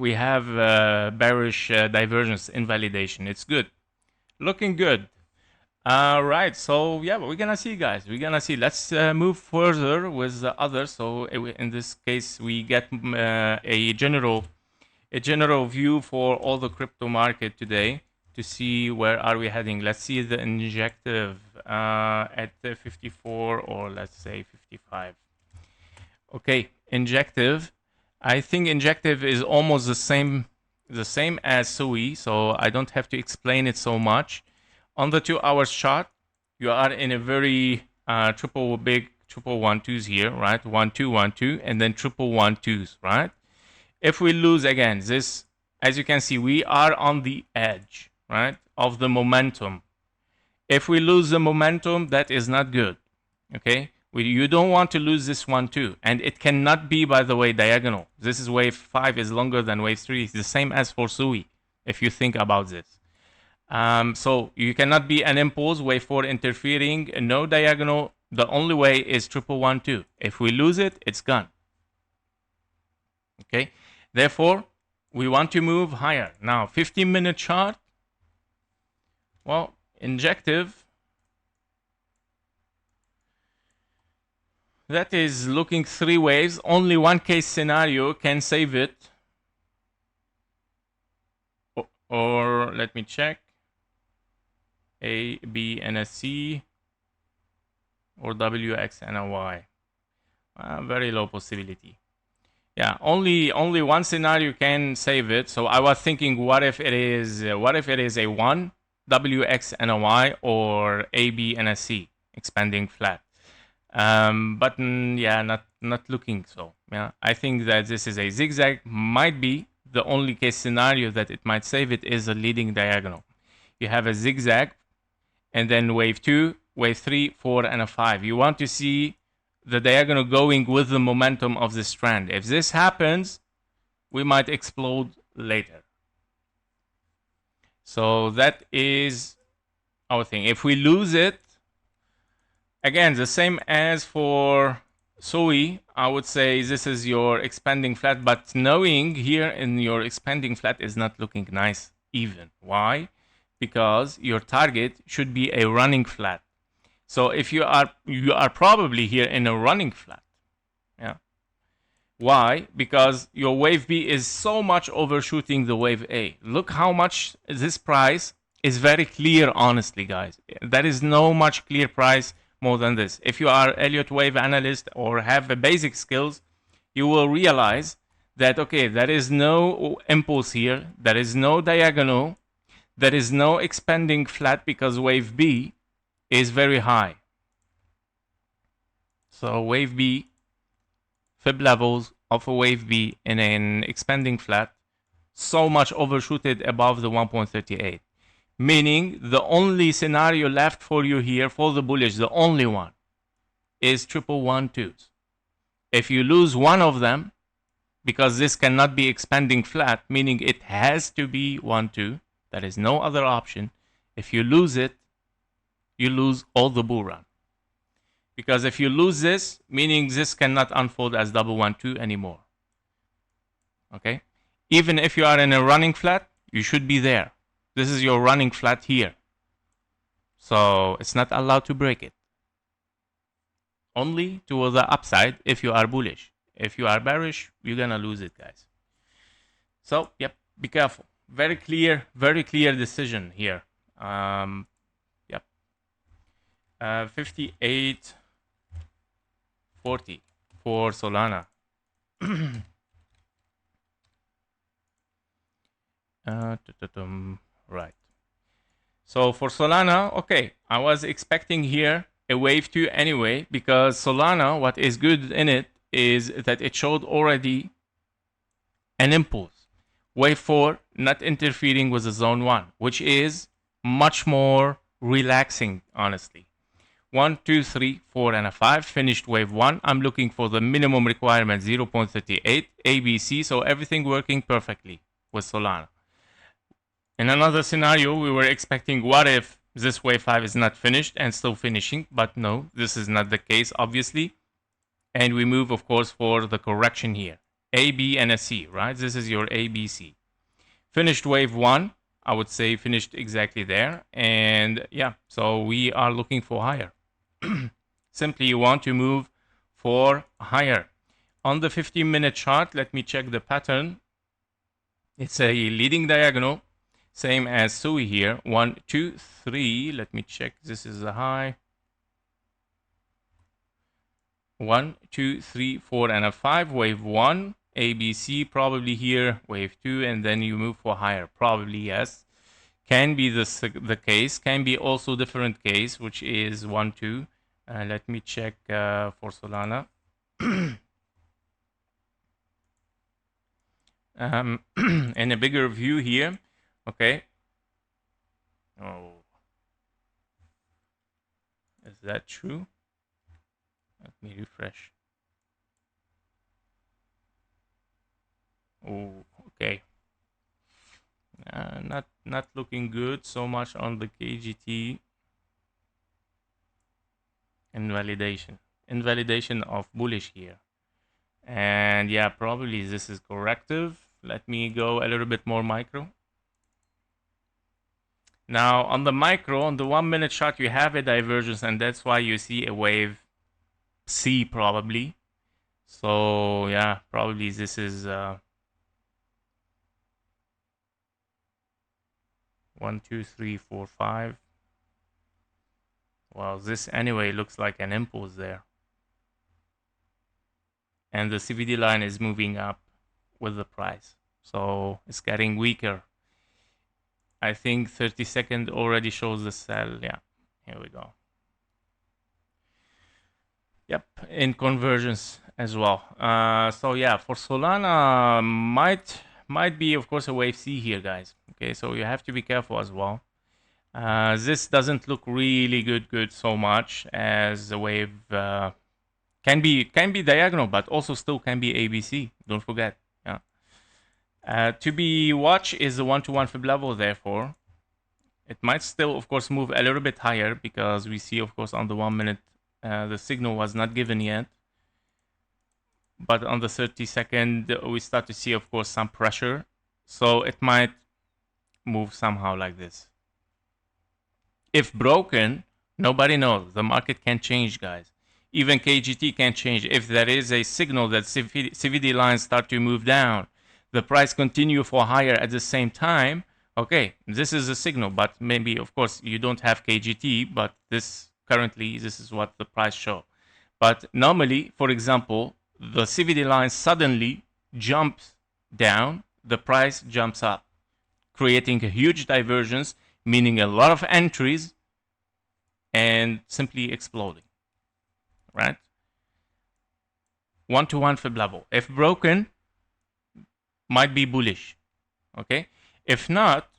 bearish divergence invalidation. It's good, looking good. All right, so yeah, we're gonna see, guys. We're gonna see. Let's move further with the others. So in this case, we get a general view for all the crypto market today, to see where are we heading. Let's see the injective at 54, or let's say 55. Okay, injective. I think injective is almost the same as SUI, so I don't have to explain it so much. On the 2 hours chart, you are in a very triple 1-2s here, right? 1-2, 1-2, and then triple 1-2s, right? If we lose again, this, as you can see, we are on the edge, right, of the momentum. If we lose the momentum, that is not good, okay? You don't want to lose this one too. And it cannot be, by the way, diagonal. This is wave 5 is longer than wave 3. It's the same as for SUI, if you think about this. So you cannot be an impulse, wave 4 interfering, no diagonal. The only way is triple 1-2. If we lose it, it's gone. Okay? Therefore, we want to move higher. Now, 15-minute chart. Well, injective. That is looking 3 waves. Only one case scenario can save it. Or let me check. A, B, and a C. Or W, X, and a Y. Very low possibility. Yeah, only one scenario can save it. So I was thinking, what if it is a 1, W, X, and a Y, or A, B, and a C, expanding flat. But yeah, not looking so. Yeah, I think that this is a zigzag. Might be the only case scenario that it might save it is a leading diagonal. You have a zigzag, and then wave 2, wave 3, 4, and a 5. You want to see the diagonal going with the momentum of the strand. If this happens, we might explode later. So that is our thing. If we lose it, again, the same as for SUI, I would say this is your expanding flat, but knowing here in your expanding flat is not looking nice even. Why? Because your target should be a running flat. So if you are probably here in a running flat. Yeah. Why? Because your wave B is so much overshooting the wave A. Look how much this price is very clear, honestly, guys. There is no much clear price more than this. If you are Elliott wave analyst or have a basic skills, you will realize that, okay, there is no impulse here. There is no diagonal. There is no expanding flat because wave B is very high. So wave B, fib levels of a wave B in an expanding flat, so much overshooted above the 1.38. Meaning the only scenario left for you here for the bullish, the only one, is triple 1-2s. If you lose one of them, because this cannot be expanding flat, meaning it has to be 1-2, there is no other option. If you lose it, you lose all the bull run. Because if you lose this, meaning this cannot unfold as double 1-2 anymore. Okay? Even if you are in a running flat, you should be there. This is your running flat here. So it's not allowed to break it. Only to the upside if you are bullish. If you are bearish, you're gonna lose it, guys. So, yep, be careful. Very clear decision here. Yep. 58.40 for Solana. Right. So for Solana, okay, I was expecting here a wave 2 anyway, because Solana, what is good in it is that it showed already an impulse. Wave 4 not interfering with the zone 1, which is much more relaxing, honestly. 1, 2, 3, 4, and a 5. Finished wave 1. I'm looking for the minimum requirement, 0.38, ABC, so everything working perfectly with Solana. In another scenario, we were expecting what if this wave 5 is not finished and still finishing, but no, this is not the case, obviously. And we move, of course, for the correction here. A, B, and a C, right? This is your A, B, C. Finished wave 1, I would say finished exactly there. And yeah, so we are looking for higher. Simply you want to move for higher. On the 15-minute chart, let me check the pattern. It's a leading diagonal. Same as SUI here. 1, 2, 3. Let me check. This is a high. 1, 2, 3, 4, and a 5. Wave 1. ABC, probably here, wave 2, and then you move for higher. Probably, yes. Can be the case. Can be also different case, which is 1, 2. Let me check for Solana. In a bigger view here, okay. Oh, is that true? Let me refresh. Oh, okay. Not looking good so much on the KGT. Invalidation of bullish here. And yeah, probably this is corrective. Let me go a little bit more micro. Now on the micro, on the 1 minute chart, you have a divergence, and that's why you see a wave C probably. So yeah, probably this is 1, 2, 3, 4, 5. Well, this anyway looks like an impulse there. And the CVD line is moving up with the price. So it's getting weaker. I think 30-second already shows the sell. Yeah, here we go. Yep, in convergence as well. So yeah, for Solana, might be, of course, a wave C here, guys. Okay, so you have to be careful as well. This doesn't look really good so much as a wave. Can be diagonal, but also still can be ABC. Don't forget. Yeah. To be watch is the 1-to-1 fib level. Therefore, it might still, of course, move a little bit higher because we see, of course, on the 1 minute, the signal was not given yet. But on the 30-second, we start to see, of course, some pressure. So it might move somehow like this. If broken, nobody knows. The market can change, guys. Even KGT can change. If there is a signal that CVD lines start to move down, the price continue for higher at the same time, okay, this is a signal. But maybe, of course, you don't have KGT, but this currently, this is what the price show. But normally, for example, the CVD line suddenly jumps down, the price jumps up, creating a huge divergence, meaning a lot of entries, and simply exploding, right? 1-to-1 fib level. If broken, might be bullish, okay? If not,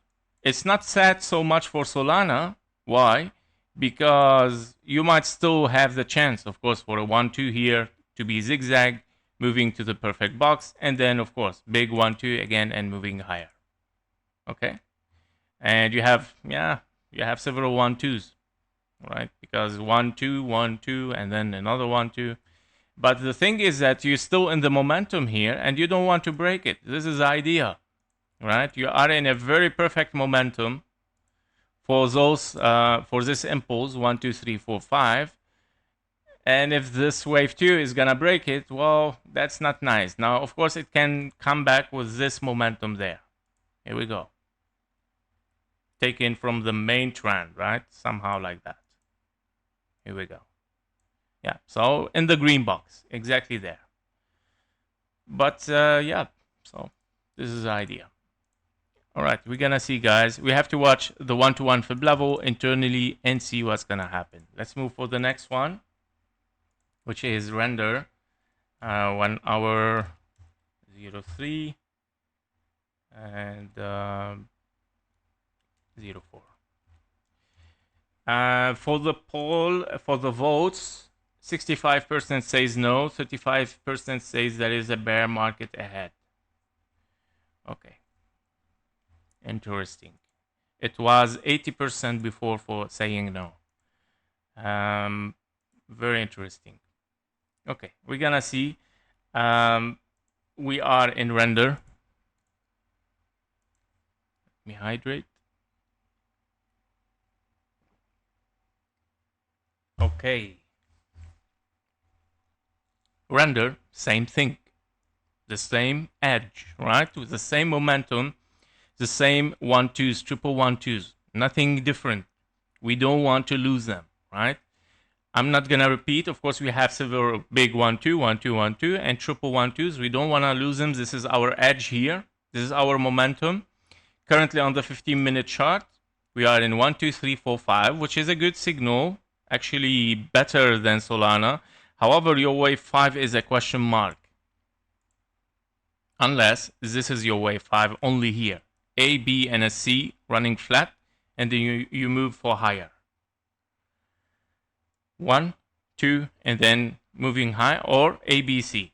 it's not sad so much for Solana. Why? Because you might still have the chance, of course, for a 1-2 here to be zigzag, moving to the perfect box, and then, of course, big 1-2 again and moving higher, okay? And you have, yeah, you have several 1-2s, right? Because 1-2, 1-2, and then another 1-2. But the thing is that you're still in the momentum here, and you don't want to break it. This is the idea, right? You are in a very perfect momentum for those for this impulse 1, 2, 3, 4, 5. And if this wave 2 is gonna break it, well, that's not nice. Now, of course, it can come back with this momentum there. Here we go. Taken from the main trend, right? Somehow like that. Here we go. Yeah, so in the green box, exactly there. But yeah, so this is the idea. All right, we're gonna see, guys. We have to watch the 1-to-1 fib level internally and see what's gonna happen. Let's move for the next one, which is render 1 hour 03 and 04. For the poll, for the votes, 65% says no, 35% says there is a bear market ahead. Okay. Interesting. It was 80% before for saying no. Very interesting. Okay, we're gonna see. We are in render. Let me hydrate. Okay. Render, same thing. The same edge, right? With the same momentum, the same 1-2s, triple 1-2s. Nothing different. We don't want to lose them, right? I'm not gonna repeat. Of course, we have several big 1 2 1 2 1 2 and triple 1 2s. We don't want to lose them. This is our edge here. This is our momentum. Currently on the 15-minute chart, we are in 1 2 3 4 5, which is a good signal. Actually, better than Solana. However, your wave 5 is a question mark. Unless this is your wave 5 only here. A, B, and a C running flat, and then you move for higher. 1, 2, and then moving high, or ABC.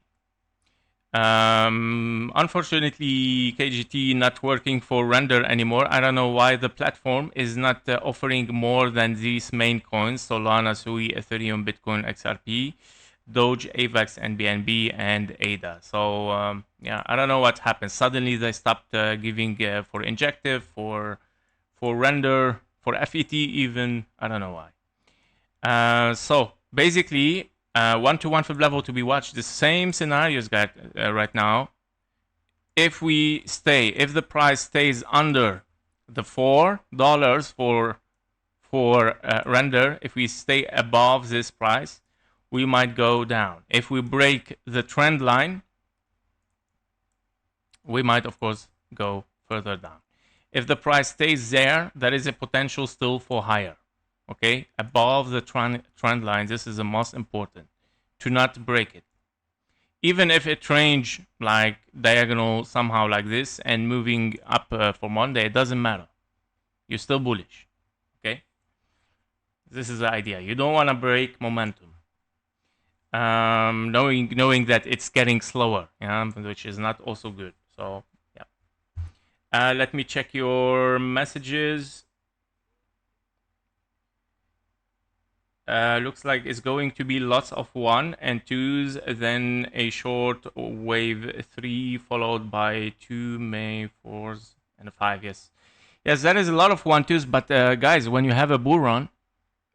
Unfortunately, KGT not working for render anymore. I don't know why the platform is not offering more than these main coins: Solana, Sui, Ethereum, Bitcoin, XRP, Doge, AVAX, and BNB, and ADA. So yeah, I don't know what happened. Suddenly they stopped giving for injective, for render, for FET even. I don't know why. So basically, 1 to 1 fib level to be watched. The same scenarios got right now. If the price stays under the $4 for render, if we stay above this price, we might go down. If we break the trend line, we might of course go further down. If the price stays there, there is a potential still for higher. Okay, above the trend line, this is the most important, to not break it. Even if it range like diagonal somehow like this and moving up for Monday, it doesn't matter. You're still bullish. Okay, this is the idea. You don't want to break momentum. Knowing that it's getting slower, which is not also good. So yeah. Let me check your messages. Looks like it's going to be lots of 1 and 2s, then a short wave 3 followed by 2 May 4s and a 5. Yes, that is a lot of 1 2s. But guys, when you have a bull run,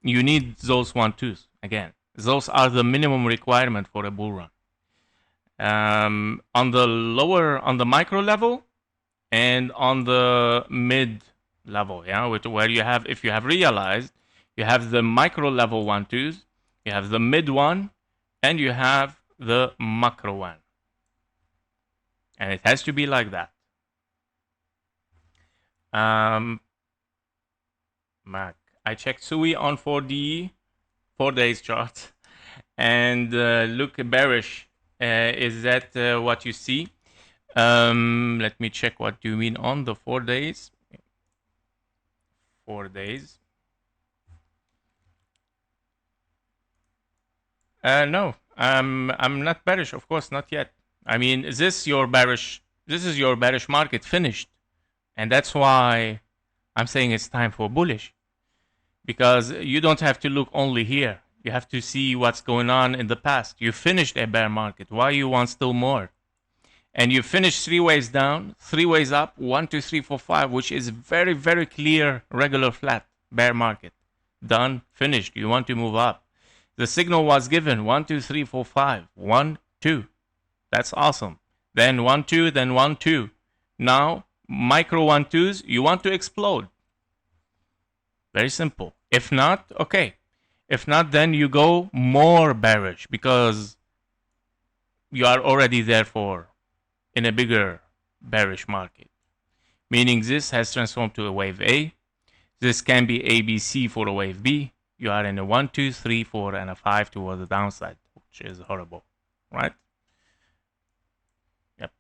you need those 1 2s again. Those are the minimum requirement for a bull run. On the micro level and on the mid level, where you have, if you have realized, you have the micro level 1 2s, you have the mid one, and you have the macro one. And it has to be like that. Mac. I checked Sui on 4D, 4 days chart, and look bearish. Is that what you see? Let me check. What do you mean on the 4 days? 4 days. No, I'm not bearish. Of course, not yet. I mean, this is your bearish market finished, and that's why I'm saying it's time for bullish. Because you don't have to look only here. You have to see what's going on in the past. You finished a bear market. Why you want still more? And you finished 3 waves down, 3 waves up, 1 2 3 4 5, which is very, very clear regular flat bear market. Done, finished. You want to move up. The signal was given 1 2 3 4 5, 1 2. That's awesome. Then 1 2, then 1 2. Now micro 1 2s. You want to explode. Very simple. If not, okay. If not, then you go more bearish because you are already there in a bigger bearish market. Meaning this has transformed to a wave A. This can be ABC for a wave B. You are in a 1, 2, 3, 4, and a 5 toward the downside, which is horrible, right? Yep.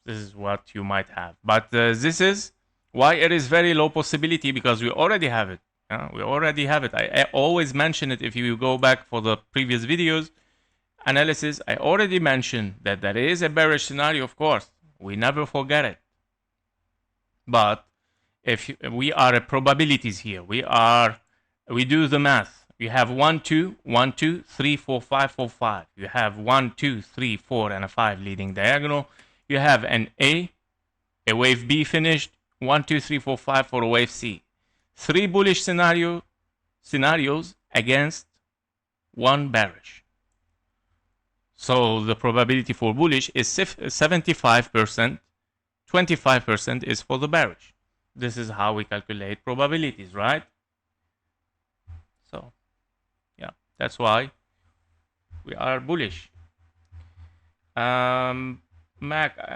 This is what you might have. But this is why it is very low possibility, because we already have it. We already have it. I always mention it. If you go back for the previous videos analysis, I already mentioned that there is a bearish scenario, of course. We never forget it. But if we are at probabilities here, we do the math. You have 1 2 1 2 3 4 5 4 5. You have 1 2 3 4 and a 5 leading diagonal. You have an A wave B finished, 1 2 3 4 5 for a wave C. 3 bullish scenarios against 1 bearish. So the probability for bullish is 75%, 25% is for the bearish. This is how we calculate probabilities, right? So, yeah. That's why we are bullish. Mac,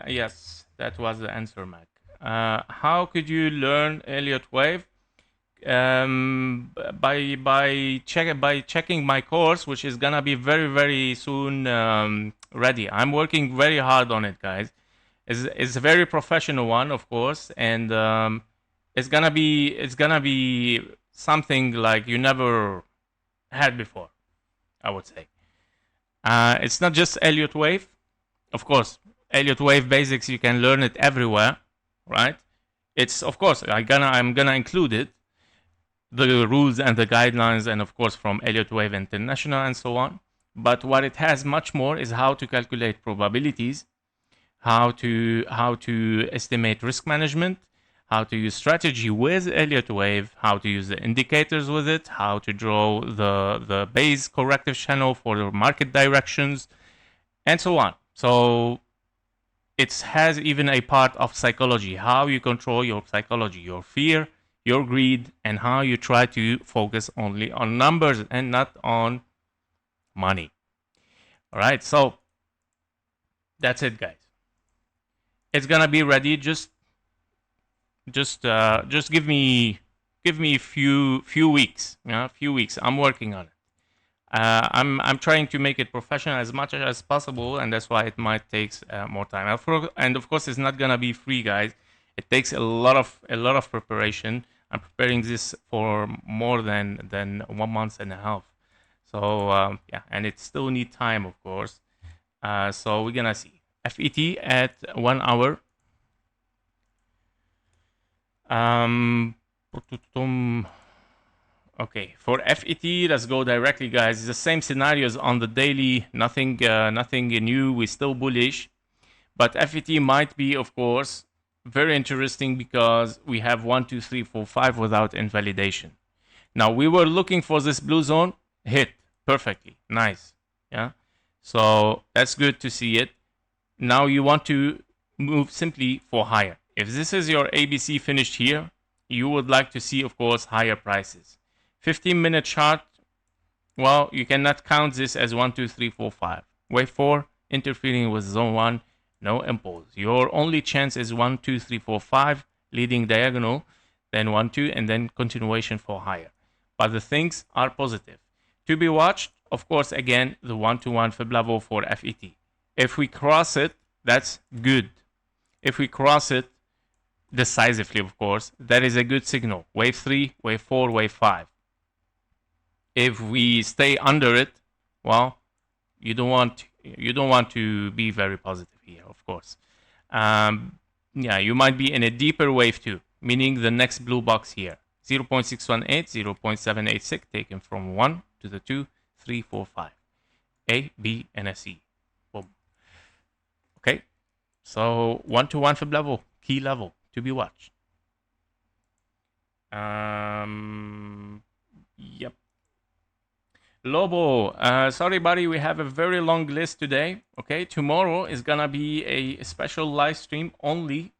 yes, that was the answer, Mac. How could you learn Elliott wave? By checking my course, which is gonna be very soon ready. I'm working very hard on it, guys. It's a very professional one, of course, and it's gonna be something like you never had before, I would say. It's not just Elliott wave, of course. Elliott wave basics, you can learn it everywhere, right? It's, of course, I'm gonna include it, the rules and the guidelines, and of course from Elliott Wave International and so on. But what it has much more is how to calculate probabilities, how to estimate risk management, how to use strategy with Elliott Wave, how to use the indicators with it, how to draw the base corrective channel for the market directions, and so on. So it has even a part of psychology, how you control your psychology, your fear, your greed, and how you try to focus only on numbers and not on money. All right, so that's it, guys. It's gonna be ready. Just give me a few weeks. Yeah, few weeks. I'm working on it. I'm trying to make it professional as much as possible, and that's why it might take more time. And of course, it's not gonna be free, guys. It takes a lot of preparation. I'm preparing this for more than 1 month and a half. So yeah, and it still need time, of course. So we're gonna see FET at 1 hour. Okay, for FET, let's go directly, guys. It's the same scenarios on the daily. Nothing new. We're still bullish, but FET might be, of course, very interesting because we have 1, 2, 3, 4, 5 without invalidation. Now we were looking for this blue zone, hit perfectly, nice, yeah. So that's good to see it. Now you want to move simply for higher. If this is your ABC finished here, you would like to see, of course, higher prices. 15-minute chart, well, you cannot count this as 1, 2, 3, 4, 5. Wave 4 interfering with zone 1, no impulse. Your only chance is 1, 2, 3, 4, 5, leading diagonal, then 1, 2, and then continuation for higher. But the things are positive. To be watched, of course, again, the 1-to-1 fib level for FET. If we cross it, that's good. If we cross it decisively, of course, that is a good signal. Wave 3, wave 4, wave 5. If we stay under it, well, you don't want to be very positive here, of course. Yeah, you might be in a deeper wave too, meaning the next blue box here. 0.618, 0.786, taken from 1 to the 2, 3, 4, 5. A, B, and a C. Boom. Okay, so 1-to-1 fib level, key level to be watched. Yep. Lobo, sorry, buddy, we have a very long list today. Okay, tomorrow is gonna be a special live stream only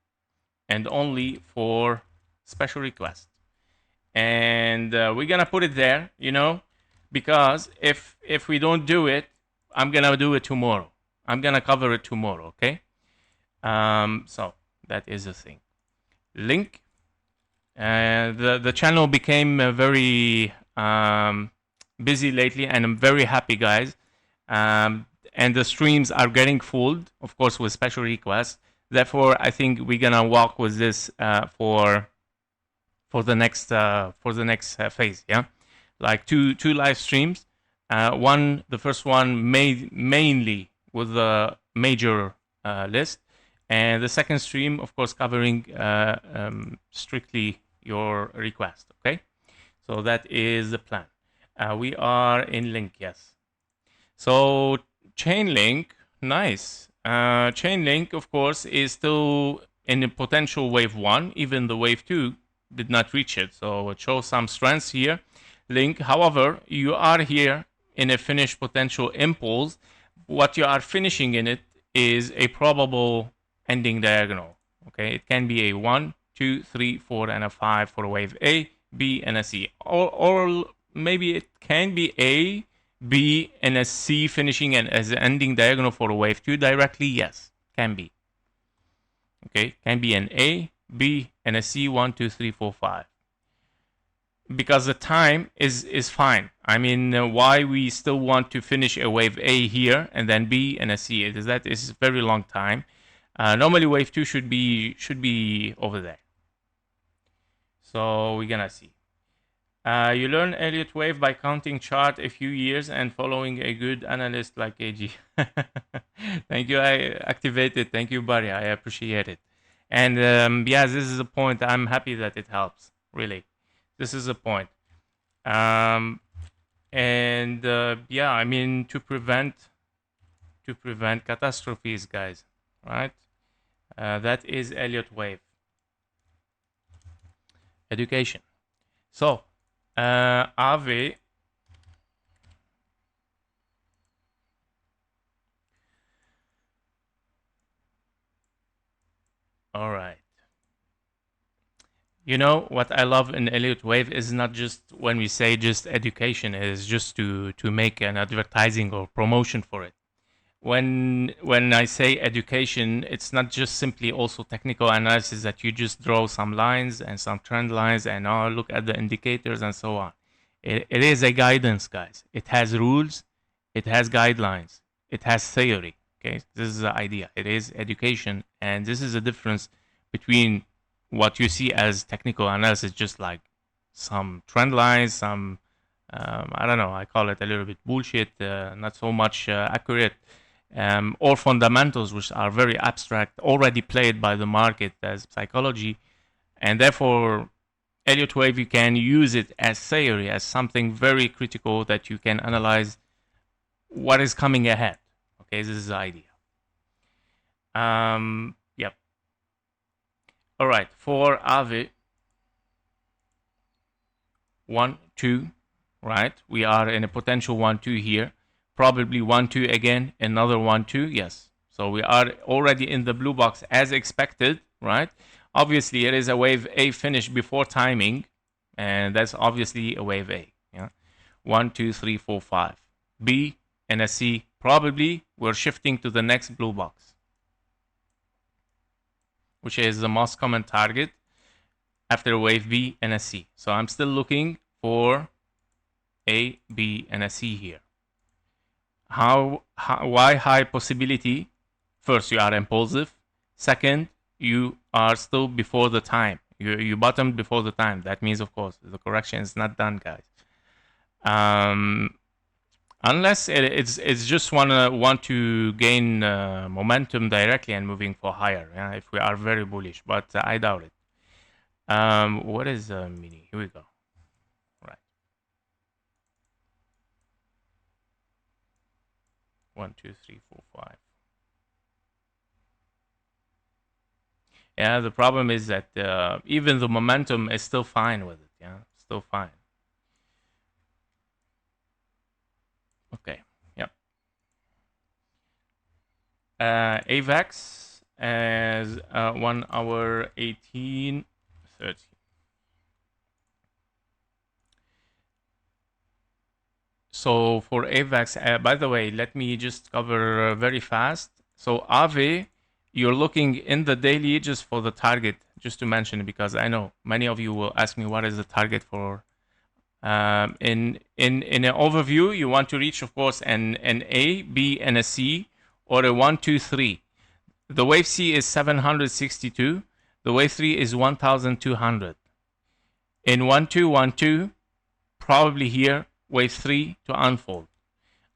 and only for special requests. And we're gonna put it there, you know, because if we don't do it, I'm gonna do it tomorrow. I'm gonna cover it tomorrow, okay? So that is the thing. Link. The channel became very busy lately, and I'm very happy, guys. And the streams are getting full, of course, with special requests. Therefore, I think we're gonna walk with this for the next phase. Yeah, like two live streams. The first one mainly with the major list, and the second stream, of course, covering strictly your request. Okay, so that is the plan. We are in link, yes. So Chainlink, nice. Chainlink, of course, is still in a potential wave 1, even the wave 2 did not reach it. So it shows some strengths here. Link, however, you are here in a finished potential impulse. What you are finishing in it is a probable ending diagonal. Okay, it can be a 1, 2, 3, 4, and a 5 for wave A, B, and a C. Or maybe it can be A, B and a C finishing and as an ending diagonal for a wave 2 directly? Yes, can be. Okay, can be an A, B, and a C, 1, 2, 3, 4, 5. Because the time is fine. I mean, why we still want to finish a wave A here and then B and a C? That is a very long time. Normally, wave 2 should be over there. So we're gonna see. You learn Elliott wave by counting chart a few years and following a good analyst like AG. Thank you. I activated. Thank you, buddy. I appreciate it. And yeah, this is a point. I'm happy that it helps. Really, this is a point. And yeah, I mean to prevent catastrophes, guys. Right? That is Elliott wave. Education. So, AVE. All right. You know what I love in Elliott Wave is not just when we say just education, it is just to make an advertising or promotion for it. When I say education, it's not just simply also technical analysis that you just draw some lines and some trend lines and look at the indicators and so on. It is a guidance, guys. It has rules, it has guidelines, it has theory. Okay, this is the idea. It is education, and this is the difference between what you see as technical analysis, just like some trend lines, some I don't know, I call it a little bit bullshit, not so much accurate, or fundamentals, which are very abstract, already played by the market as psychology, and therefore Elliott wave, you can use it as theory, as something very critical that you can analyze what is coming ahead. Okay, this is the idea. Yep. All right, for AVE 1, 2, right? We are in a potential 1, 2 here. Probably 1, 2 again, another 1, 2. Yes. So we are already in the blue box as expected, right? Obviously, it is a wave A finish before timing, and that's obviously a wave A. Yeah. 1, 2, 3, 4, 5. B and a C. Probably we're shifting to the next blue box, which is the most common target after wave B and a C. So I'm still looking for A, B, and a C here. Why high possibility? First, you are impulsive. Second, you are still before the time. You bottomed before the time. That means, of course, the correction is not done, guys. Unless it's just want to gain momentum directly and moving for higher. Yeah, if we are very bullish, but I doubt it. What is mini? Here we go. Right. 1, 2, 3, 4, 5. Yeah, the problem is that even the momentum is still fine with it. Yeah, still fine. Okay. Yep. AVAX as 1 hour 18:30. So for AVAX, by the way, let me just cover very fast. So AVE, you're looking in the daily just for the target, just to mention it, because I know many of you will ask me what is the target for. In an overview, you want to reach, of course, an A, B, and a C, or a 1, 2, 3. The wave C is 762. The wave 3 is 1200. In 1, 2, 1, 2, probably here, wave 3 to unfold.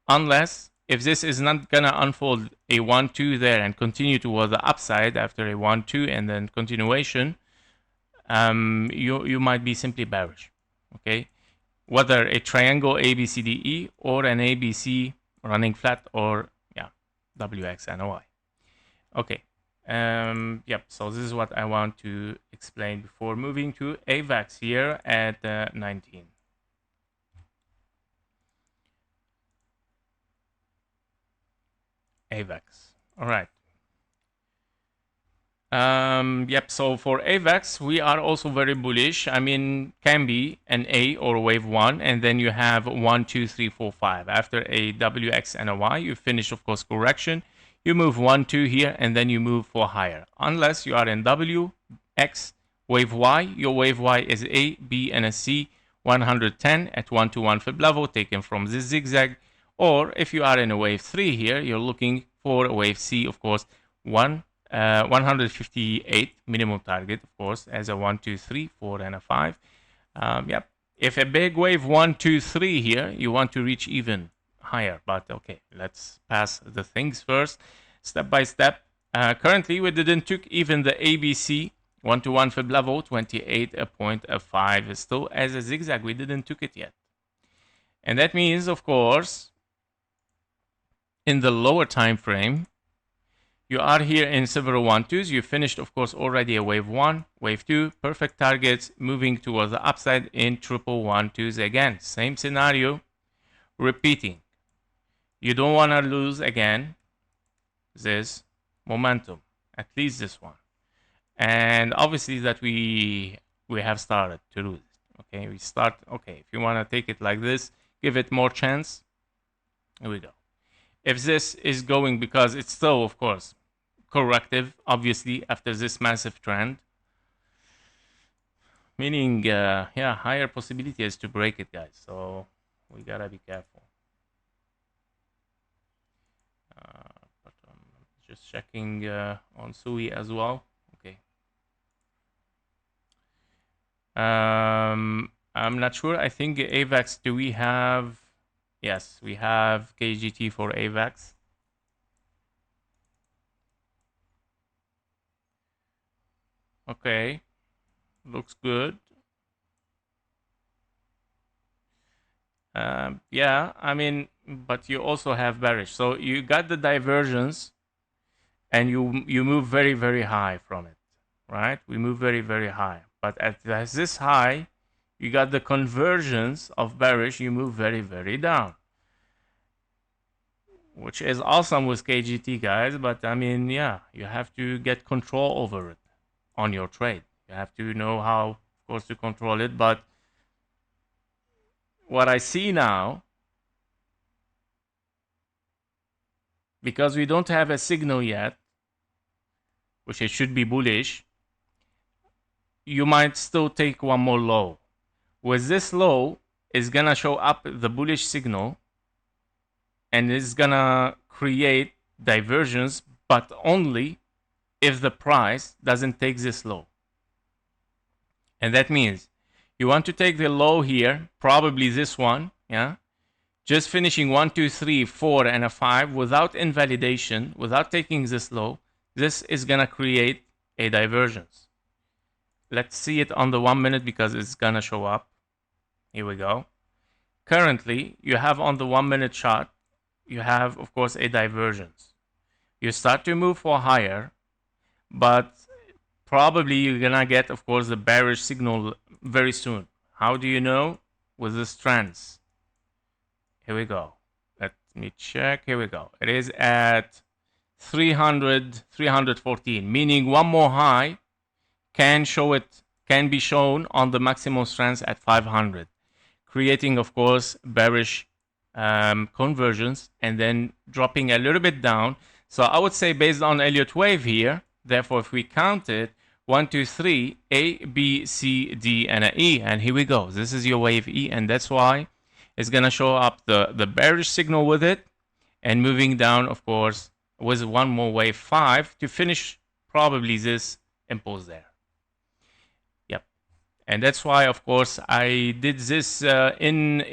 Unless, if this is not going to unfold a 1, 2 there and continue toward the upside after a 1, 2 and then continuation, you might be simply bearish. Okay? Whether a triangle ABCDE or an ABC running flat or, yeah, WXNY. Okay. Yep, so this is what I want to explain before moving to AVAX here at 19. AVAX. All right. Yep, so for AVAX, we are also very bullish. I mean, can be an A or wave 1, and then you have 1, 2, 3, 4, 5. After a WX and a Y, you finish, of course, correction. You move 1, 2 here, and then you move for higher. Unless you are in W, X, wave Y, your wave Y is A, B, and a C, 110 at 1 to 1 fib level, taken from this zigzag. Or if you are in a wave 3 here, you're looking for a wave C, of course, 158 minimum target, of course, as a 1, 2, 3, 4, and a 5. Yep. If a big wave 1, 2, 3 here, you want to reach even higher. But okay, let's pass the things first, step by step. Currently, we didn't took even the ABC 1 to 1 fib level, 28.5 is still as a zigzag. We didn't took it yet. And that means, of course, in the lower time frame, you are here in several 1-2s. You finished, of course, already a wave 1, wave 2, perfect targets, moving towards the upside in triple 1-2s again. Same scenario, repeating. You don't want to lose again this momentum, at least this one. And obviously that we have started to lose. Okay, we start, okay, if you want to take it like this, give it more chance. Here we go. If this is going, because it's still, of course, corrective, obviously, after this massive trend, meaning, yeah, higher possibility is to break it, guys. So we gotta be careful. But just checking on SUI as well. Okay. I'm not sure. I think AVAX. Do we have? Yes, we have KGT for AVAX. Okay, looks good. Yeah, I mean, but you also have bearish. So you got the divergence, and you move very, very high from it, right? We move very, very high. But at this high, you got the convergence of bearish. You move very, very down, which is awesome with KGT, guys. But I mean, yeah, you have to get control over it on your trade. You have to know how, of course, to control it. But what I see now, because we don't have a signal yet, which it should be bullish, you might still take one more low. With this low, it's gonna show up the bullish signal, and it's gonna create divergence, but only if the price doesn't take this low. And that means you want to take the low here, probably this one, yeah, just finishing 1, 2, 3, 4, and a 5 without invalidation, without taking this low. This is gonna create a divergence. Let's see it on the 1 minute because it's gonna show up. Here we go. Currently, you have on the 1 minute chart, you have, of course, a divergence. You start to move for higher, but probably you're gonna get, of course, the bearish signal very soon. How do you know? With the trends. Here we go. Let me check. Here we go. It is at 300, 314, meaning one more high can be shown on the maximum strength at 500, creating, of course, bearish conversions and then dropping a little bit down. So I would say based on Elliott wave here, therefore if we count it, 1, 2, 3, A, B, C, D, and an E, and here we go. This is your wave E, and that's why it's gonna show up the bearish signal with it, and moving down, of course, with one more wave 5 to finish probably this impulse there. Yep, and that's why, of course, I did this in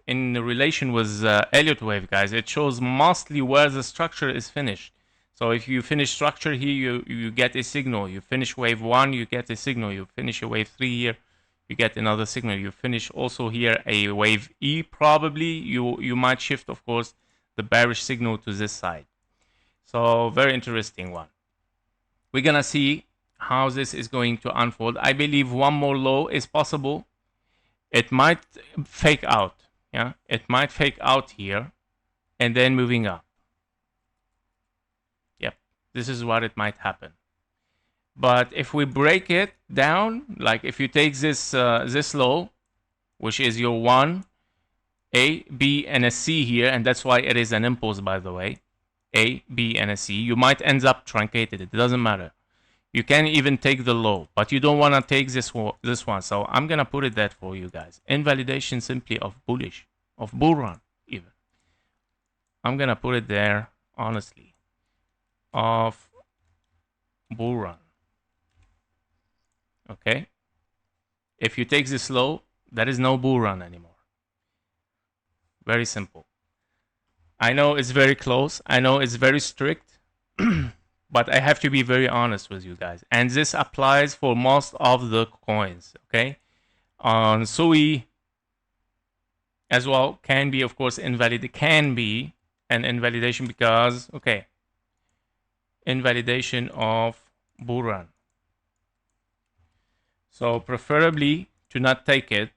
relation with Elliott wave, guys. It shows mostly where the structure is finished. So if you finish structure here, you get a signal. You finish wave 1, you get a signal. You finish a wave 3 here, you get another signal. You finish also here a wave E, probably. You might shift, of course, the bearish signal to this side. So very interesting one. We're going to see how this is going to unfold. I believe one more low is possible. It might fake out. Yeah, it might fake out here and then moving up. Yep. This is what it might happen. But if we break it down, like if you take this low, which is your 1, A, B, and a C here, and that's why it is an impulse, by the way, A, B, and a C, you might end up truncated. It doesn't matter. You can even take the low, but you don't want to take this one. So I'm going to put it that for you guys. Invalidation simply of bullish, of bull run even. I'm going to put it there, honestly, of bull run. Okay? If you take this low, there is no bull run anymore. Very simple. I know it's very close. I know it's very strict. But I have to be very honest with you guys. And this applies for most of the coins, okay? On SUI as well can be, of course, invalid. Can be an invalidation because, okay, invalidation of bull run. So preferably to not take it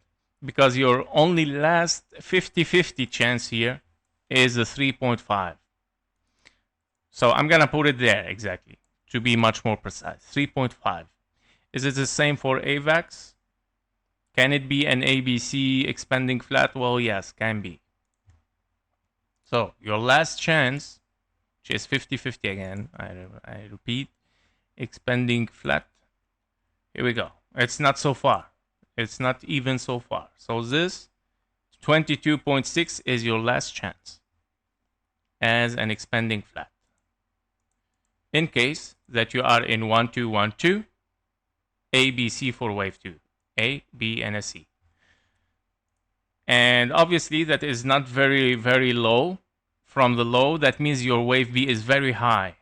because your only last 50-50 chance here is a 3.5. So I'm going to put it there exactly to be much more precise. 3.5. Is it the same for AVAX? Can it be an ABC expanding flat? Well, yes, can be. So your last chance, which is 50-50 again, I repeat, expanding flat. Here we go. It's not so far. It's not even so far. So this 22.6 is your last chance as an expanding flat. In case that you are in 1212, A, B, C for wave 2. A, B, and a C. And obviously that is not very, very low. From the low, that means your wave B is very high.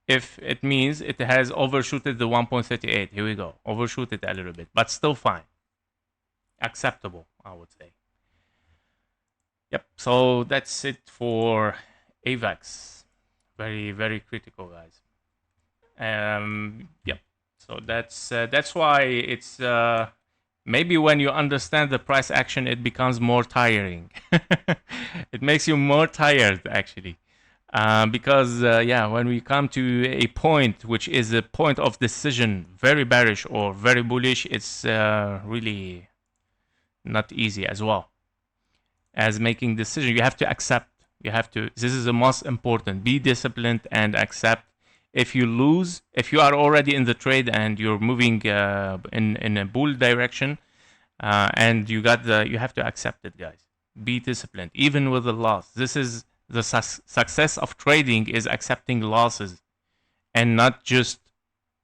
If it means it has overshooted the 1.38. Here we go. Overshoot it a little bit, but still fine. Acceptable, I would say. Yep, so that's it for AVAX. Very, very critical, guys. Yep. So that's why it's maybe when you understand the price action, it becomes more tiring. It makes you more tired, actually. Because, yeah, when we come to a point which is a point of decision, very bearish or very bullish, it's really not easy as well as making decision. You have to accept. You have to. This is the most important. Be disciplined and accept. If you lose, if you are already in the trade and you're moving in a bull direction, and you have to accept it, guys. Be disciplined, even with the loss. This is the success of trading is accepting losses, and not just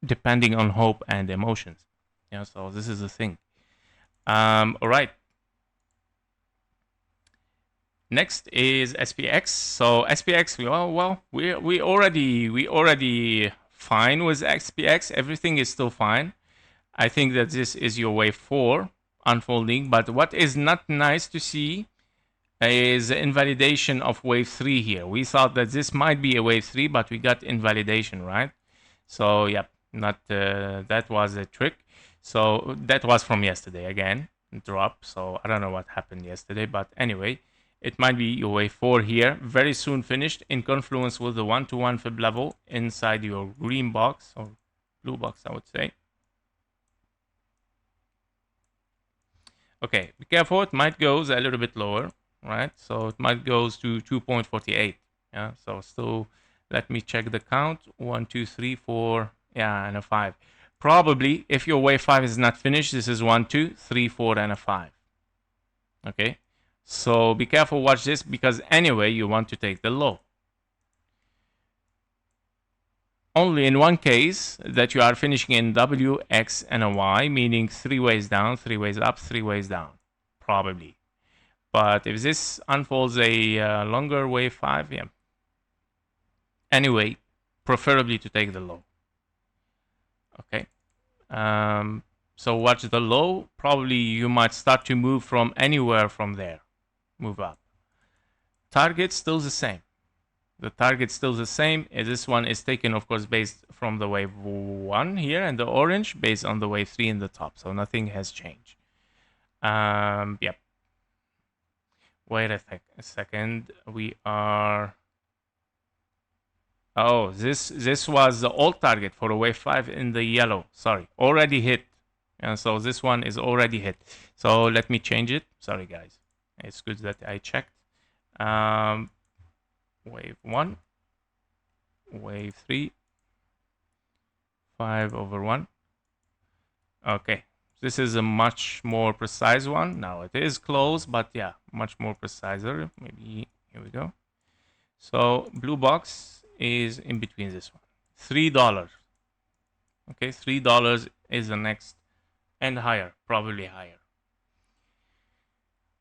depending on hope and emotions. Yeah, so this is the thing. All right. Next is SPX. So SPX, we already fine with SPX. Everything is still fine. I think that this is your wave 4 unfolding. But what is not nice to see is the invalidation of wave 3 here. We thought that this might be a wave 3, but we got invalidation, right? So yep, not that was a trick. So that was from yesterday again, drop. So I don't know what happened yesterday, but anyway, it might be your wave 4 here, very soon finished in confluence with the 1-to-1 fib level inside your green box or blue box, I would say. Okay, be careful, it might go a little bit lower, right? So it might go to 2.48. Yeah, so still, let me check the count. 1, 2, 3, 4, yeah, and a 5. Probably, if your wave 5 is not finished, this is 1, 2, 3, 4, and a 5. Okay, so be careful, watch this, because anyway, you want to take the low. Only in one case that you are finishing in W, X, and a Y, meaning 3 ways down, 3 ways up, 3 ways down, probably. But if this unfolds a longer wave 5, yeah. Anyway, preferably to take the low. Okay. So watch the low. Probably you might start to move from anywhere from there. Move up. Target still the same. The target still the same. This one is taken, of course, based from the wave 1 here and the orange, based on the wave 3 in the top. So nothing has changed. Yep. Wait a second. We are Oh, this was the old target for a wave 5 in the yellow. Sorry, already hit. And so this one is already hit. So let me change it. Sorry, guys. It's good that I checked. Wave 1, wave 3, 5/1. Okay, this is a much more precise one. Now it is close, but yeah, much more preciser. Maybe here we go. So blue box is in between this one. $3. Okay, $3 is the next and higher, probably higher.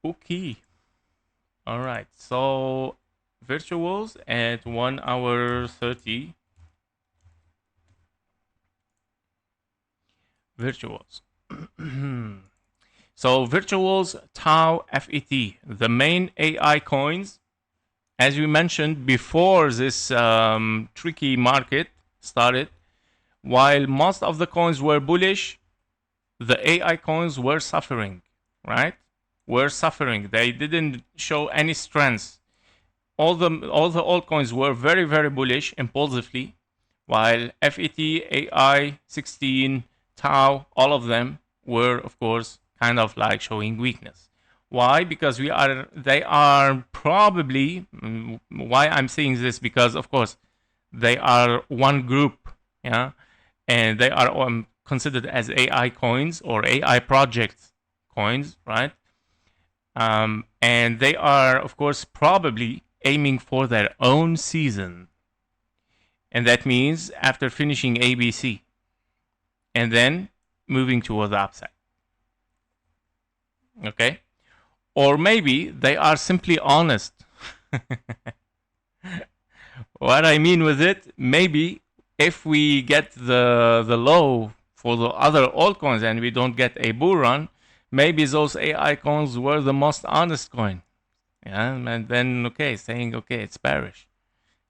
Okay. All right. So virtuals at 1 hour 30. Virtuals. So virtuals tau FET, the main AI coins, as we mentioned before this tricky market started, while most of the coins were bullish, the AI coins were suffering, right? Were suffering. They didn't show any strength. All the altcoins were very, very bullish impulsively, while FET, AI, 16, Tau, all of them were, of course, kind of like showing weakness. Why? Because they are probably, why I'm saying this, because of course, they are one group, yeah, and they are considered as AI coins or AI projects coins, right? And they are, of course, probably aiming for their own season. And that means after finishing ABC and then moving toward the upside. Okay? Or maybe they are simply honest. What I mean with it, maybe if we get the low for the other altcoins and we don't get a bull run, maybe those AI coins were the most honest coin. Yeah, and then okay, saying okay, it's bearish,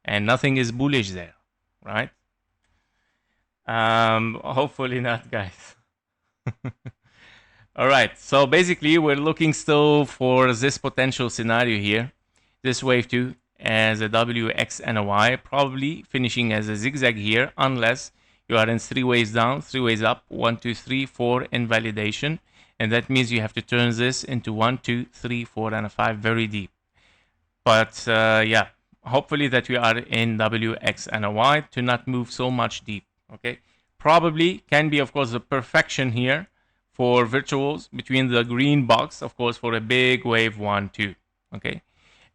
and nothing is bullish there, right? Hopefully not, guys. All right, so basically we're looking still for this potential scenario here, this wave 2 as a WX and a Y, probably finishing as a zigzag here, unless you are in 3 ways down, 3 ways up, 1, 2, 3, 4 invalidation, and that means you have to turn this into 1, 2, 3, 4, and a 5 very deep. But yeah, hopefully that we are in W, X, and a Y to not move so much deep. Okay, probably can be, of course, the perfection here for virtuals between the green box, of course, for a big wave 1, 2. Okay,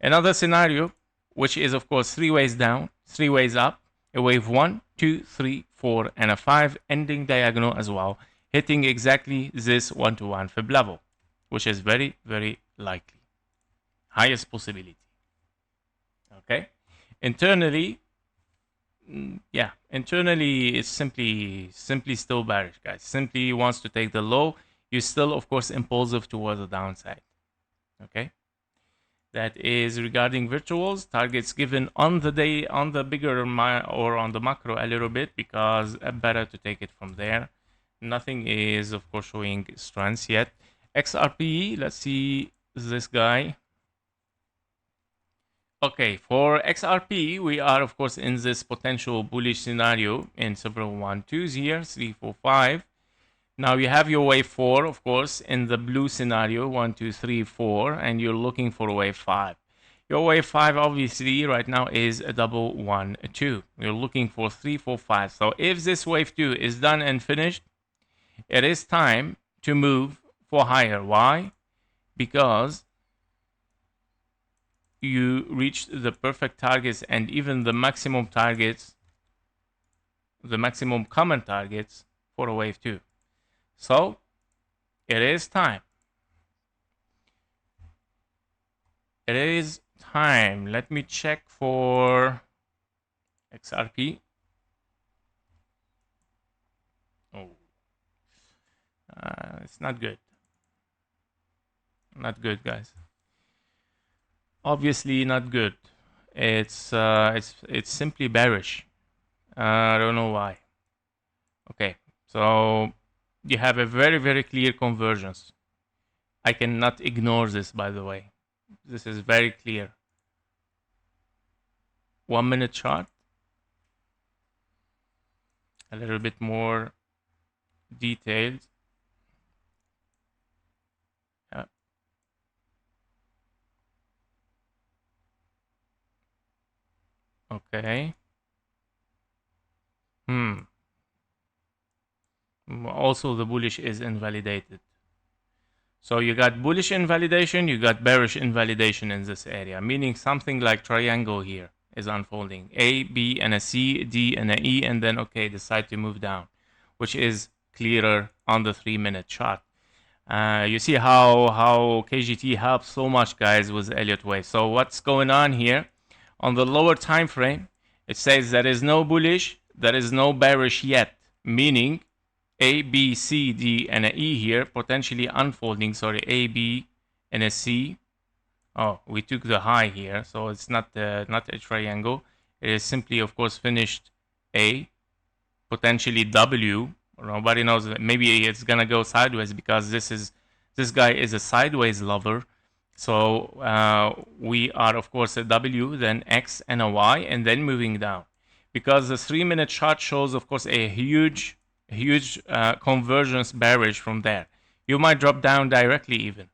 another scenario, which is, of course, 3 ways down, 3 ways up, a wave 1, 2, 3, 4, and a 5 ending diagonal as well, hitting exactly this 1-to-1 fib level, which is very, very likely. Highest possibility. Okay, internally, yeah, internally it's simply still bearish, guys. Simply wants to take the low. You're still, of course, impulsive towards the downside. Okay, that is regarding virtuals. Targets given on the day, on the bigger or on the macro a little bit, because better to take it from there. Nothing is, of course, showing strength yet. XRP, let's see this guy. Okay, for XRP, we are, of course, in this potential bullish scenario in several 1-2s here, 3, 4, 5. Now you have your wave 4, of course, in the blue scenario, 1, 2, 3, 4, and you're looking for wave 5. Your wave 5, obviously, right now is a double 1, 2. You're looking for 3, 4, 5. So if this wave 2 is done and finished, it is time to move for higher. Why? Because you reached the perfect targets and even the maximum targets, the maximum common targets for a wave 2. So it is time. It is time. Let me check for XRP. Oh, it's not good. Not good, guys. Obviously not good. It's simply bearish. I don't know why. Okay, so you have a very, very clear convergence. I cannot ignore this, by the way. This is very clear. 1 minute chart. a little bit more detailed. Okay. Also, the bullish is invalidated. So you got bullish invalidation, you got bearish invalidation in this area, meaning something like triangle here is unfolding. A, B, and a C, D, and a E, and then, okay, decide to move down, which is clearer on the 3-minute chart. You see how KGT helps so much, guys, with Elliott wave. So what's going on here? On the lower time frame, it says there is no bullish, there is no bearish yet, meaning A, B, C, D, and a E here, potentially unfolding. Sorry, A, B, and a C. Oh, we took the high here, so it's not a triangle. It is simply, of course, finished A, potentially W. Nobody knows. Maybe it's gonna go sideways because this guy is a sideways lover. So we are, of course, a W, then X, and a Y, and then moving down. Because the 3-minute chart shows, of course, a huge convergence bearish from there. You might drop down directly even.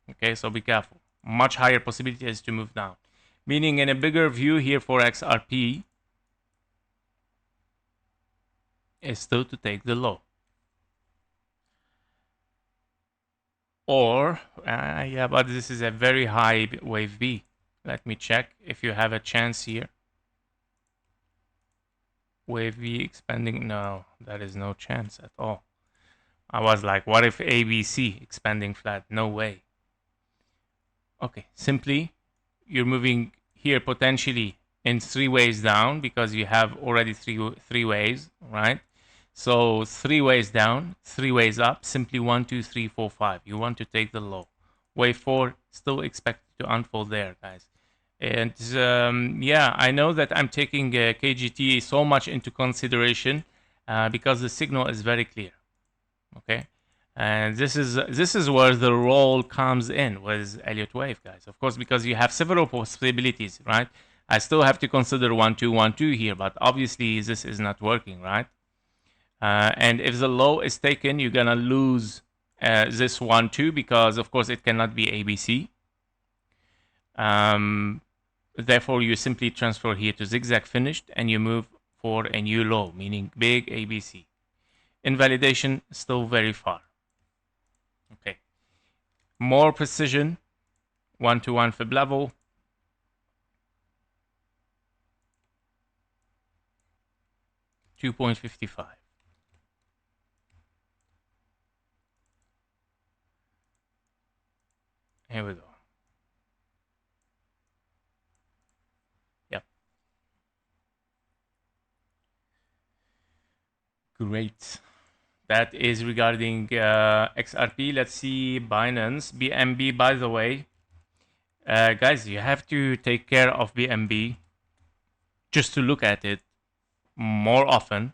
Okay, so be careful. Much higher possibility is to move down. Meaning in a bigger view here for XRP is still to take the low. Or, yeah, but this is a very high wave B. Let me check if you have a chance here. Wave V expanding, no, there is no chance at all. I was like, what if ABC expanding flat? No way. Okay, simply you're moving here potentially in 3 ways down because you have already three ways, right? So 3 ways down, 3 ways up, simply 1, 2, 3, 4, 5. You want to take the low. Wave 4 still expected to unfold there, guys. And yeah, I know that I'm taking KGT so much into consideration because the signal is very clear. Okay, and this is where the role comes in with Elliott wave, guys. Of course, because you have several possibilities, right? I still have to consider 1, 2, 1, 2 here, but obviously this is not working, right? And if the low is taken, you're gonna lose this 1, 2 because of course it cannot be ABC. Therefore, you simply transfer here to zigzag finished and you move for a new low, meaning big ABC. Invalidation still very far. Okay. More precision, 1-to-1 fib level. $2.55. Here we go. Yep. Great. That is regarding XRP. Let's see Binance. BNB, by the way. Guys, you have to take care of BNB just to look at it more often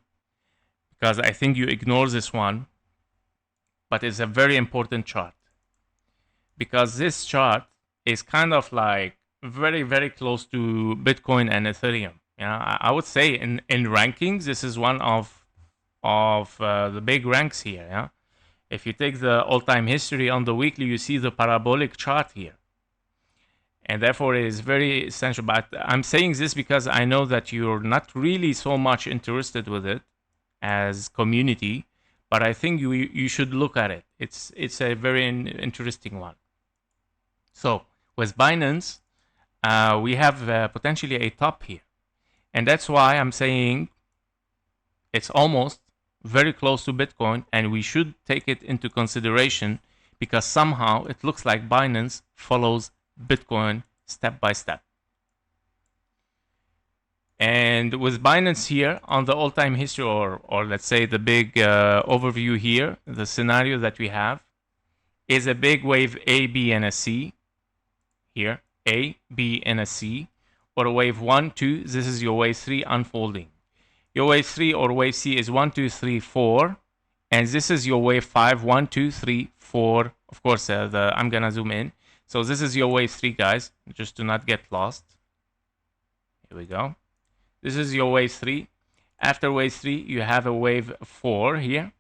because I think you ignore this one. But it's a very important chart because this chart is kind of like very close to Bitcoin and Ethereum. Yeah, I would say in rankings, this is one of the big ranks here. Yeah, if you take the all-time history on the weekly, you see the parabolic chart here, and therefore it is very essential. But I'm saying this because I know that you're not really so much interested with it as community, but I think you should look at it. It's a very interesting one. So with Binance, we have potentially a top here. And that's why I'm saying it's almost very close to Bitcoin and we should take it into consideration because somehow it looks like Binance follows Bitcoin step by step. And with Binance here on the all-time history or let's say the big overview here, the scenario that we have is a big wave A, B, and a C. Here, A, B, and a C, or wave 1, 2, this is your wave 3 unfolding. Your wave 3 or wave C is 1, 2, 3, 4, and this is your wave 5, 1, 2, 3, 4. Of course, I'm gonna zoom in. So this is your wave 3, guys, just to not get lost. Here we go. This is your wave 3. After wave 3, you have a wave 4 here.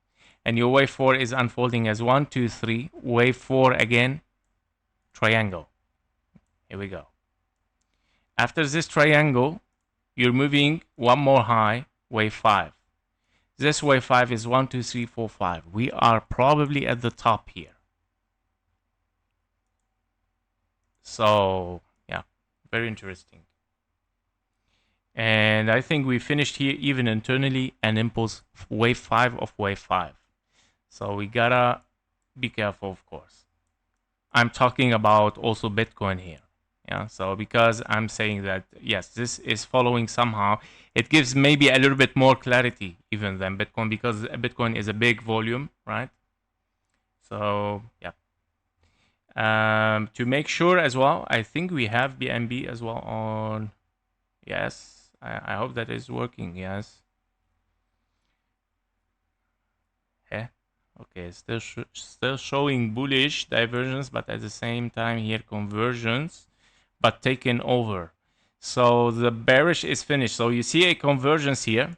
And your wave 4 is unfolding as 1, 2, 3. Wave 4 again, triangle. Here we go. After this triangle, you're moving one more high, wave 5. This wave 5 is 1, 2, 3, 4, 5. We are probably at the top here. So, yeah, very interesting. And I think we finished here even internally an impulse wave 5 of wave 5. So we gotta be careful, of course. I'm talking about also Bitcoin here. Yeah, so because I'm saying that, yes, this is following somehow, it gives maybe a little bit more clarity even than Bitcoin, because Bitcoin is a big volume, right? So, yeah. To make sure as well, I think we have BNB as well on, yes, I hope that is working, yes. Yeah. Okay, still showing bullish divergence, but at the same time here convergence, but taken over. So the bearish is finished. So you see a convergence here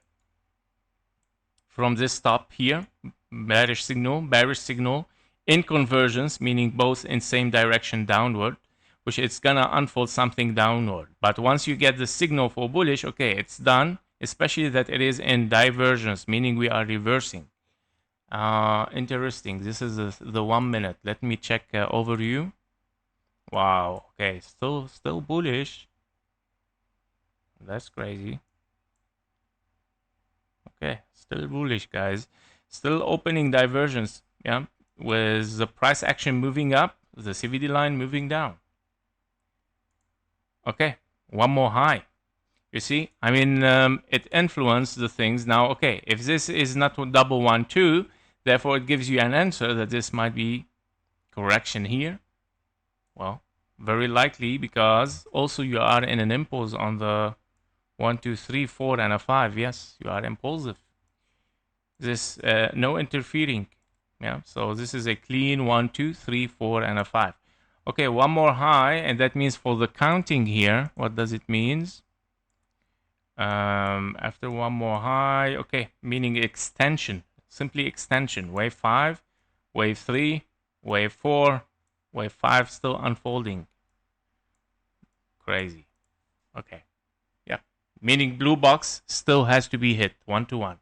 from this top here, bearish signal in convergence, meaning both in same direction downward, which it's gonna unfold something downward. But once you get the signal for bullish, okay, it's done, especially that it is in divergence, meaning we are reversing. Interesting. This is the 1 minute. Let me check overview. Wow. Okay. Still bullish. That's crazy. Okay. Still bullish, guys. Still opening divergence. Yeah. With the price action moving up, the CVD line moving down. Okay. One more high. You see, I mean, it influenced the things. Now, okay, if this is not double 1, 2, therefore it gives you an answer that this might be correction here. Well, very likely, because also you are in an impulse on the 1, 2, 3, 4, and a 5. Yes, you are impulsive. This no interfering. Yeah, so this is a clean 1, 2, 3, 4, and a 5. Okay, one more high, and that means for the counting here, what does it mean? After one more high, okay, meaning extension, simply extension. Wave 5, wave 3, wave 4, wave 5 still unfolding. Crazy. Okay. Yeah. Meaning blue box still has to be hit 1 to 1.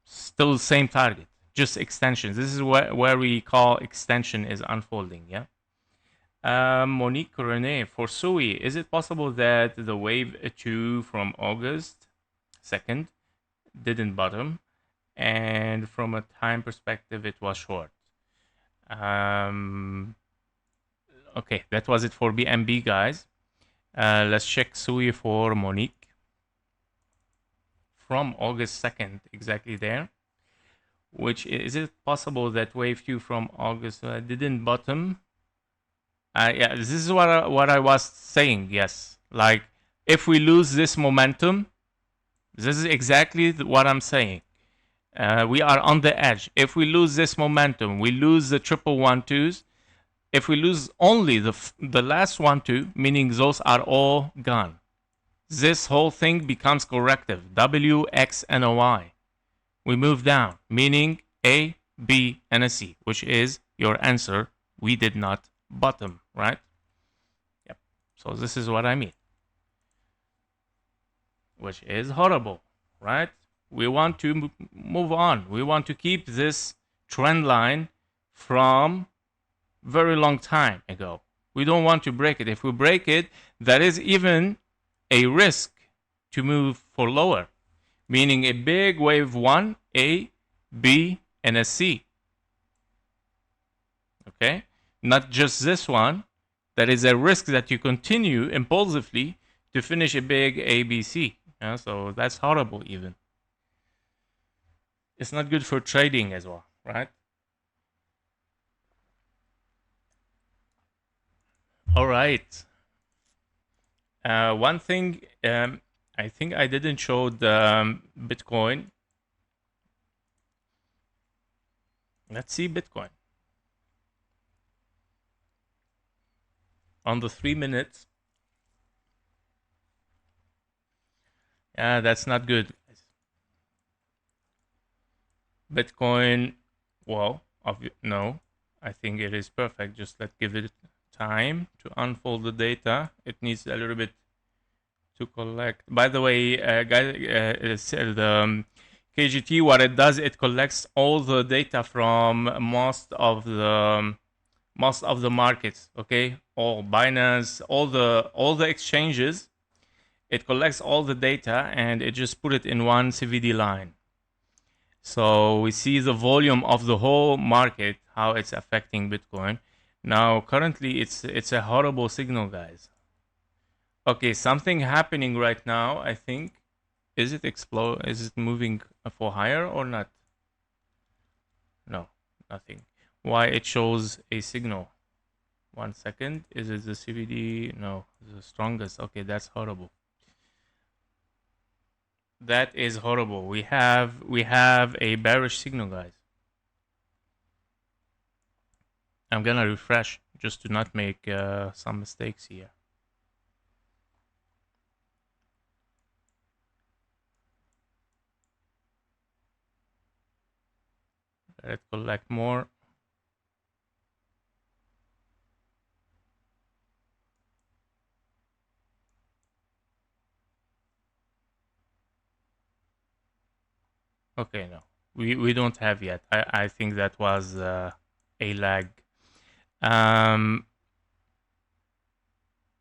Still the same target, just extension. This is where we call extension is unfolding. Yeah. Monique Rene, for Sui, is it possible that the wave 2 from August 2nd didn't bottom, and from a time perspective, it was short? Okay, that was it for BNB, guys. Let's check Sui for Monique. From August 2nd, exactly there. Which is it possible that wave 2 from August didn't bottom? Yeah, this is what I was saying. Yes, like if we lose this momentum, this is exactly what I'm saying. We are on the edge. If we lose this momentum, we lose the triple 1-2s. If we lose only the last 1-2, meaning those are all gone, this whole thing becomes corrective. W, X, and a Y. We move down, meaning A, B, and a C, which is your answer. We did not bottom, right? Yep. So this is what I mean. Which is horrible, right? We want to move on. We want to keep this trend line from very long time ago. We don't want to break it. If we break it, that is even a risk to move for lower, meaning a big wave 1, A, B, and a C. Okay? Not just this one. That is a risk that you continue impulsively to finish a big ABC. Yeah, so that's horrible even. It's not good for trading as well, right? All right. One thing, I think I didn't show the Bitcoin. Let's see Bitcoin. On the 3 minutes. Yeah, that's not good. Bitcoin, well, no, I think it is perfect. Just let's give it time to unfold the data. It needs a little bit to collect. By the way, guys, the KGT, what it does, it collects all the data from most of the markets. Okay, all Binance, all the exchanges. It collects all the data and it just put it in one CVD line. So we see the volume of the whole market, how it's affecting Bitcoin. Now, currently, it's a horrible signal, guys. Okay, something happening right now. I think is it explode? Is it moving for higher or not? No, nothing. Why it shows a signal? 1 second. Is it the CVD? No, the strongest. Okay, that's horrible. That is horrible. We have a bearish signal, guys. I'm gonna refresh just to not make some mistakes here. Let's collect more. Okay, no, we don't have yet. I think that was a lag.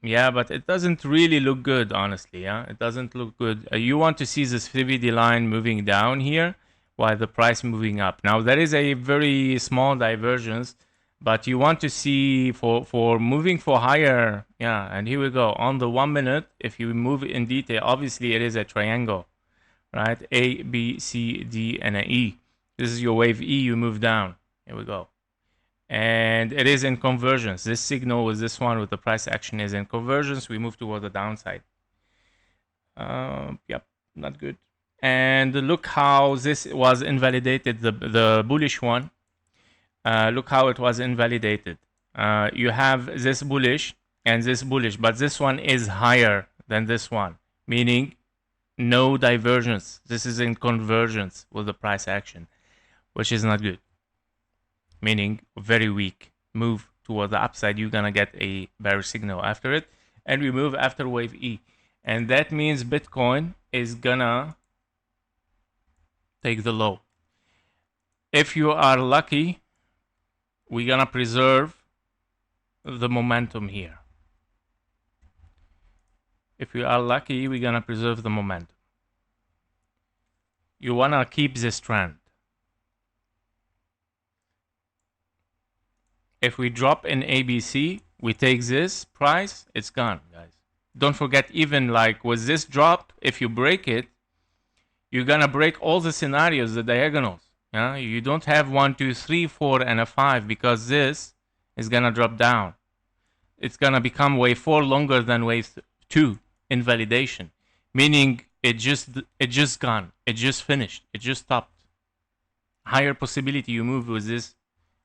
Yeah, but it doesn't really look good, honestly. Yeah, it doesn't look good. You want to see this 3D line moving down here, while the price moving up. Now there is a very small divergence, but you want to see for moving for higher. Yeah, and here we go on the 1 minute. If you move in detail, obviously it is a triangle, right? A, B, C, D, and an E. This is your wave E. You move down. Here we go. And it is in convergence. This signal with this one with the price action is in convergence. We move toward the downside. Yep, not good. And look how this was invalidated, the bullish one. Look how it was invalidated. You have this bullish and this bullish, but this one is higher than this one, meaning no divergence. This is in convergence with the price action, which is not good, meaning very weak move toward the upside. You're gonna get a bearish signal after it, and we move after wave E, and that means Bitcoin is gonna take the low. If you are lucky, we're gonna preserve the momentum here. If we are lucky, we're gonna preserve the momentum. You wanna keep this trend. If we drop in ABC, we take this price, it's gone, guys. Don't forget, even like with this drop, if you break it, you're gonna break all the scenarios, the diagonals. Yeah, you don't have 1, 2, 3, 4, and a 5 because this is gonna drop down. It's gonna become wave 4 longer than wave 2 invalidation, meaning it just gone, it just finished, it just stopped. Higher possibility you move with this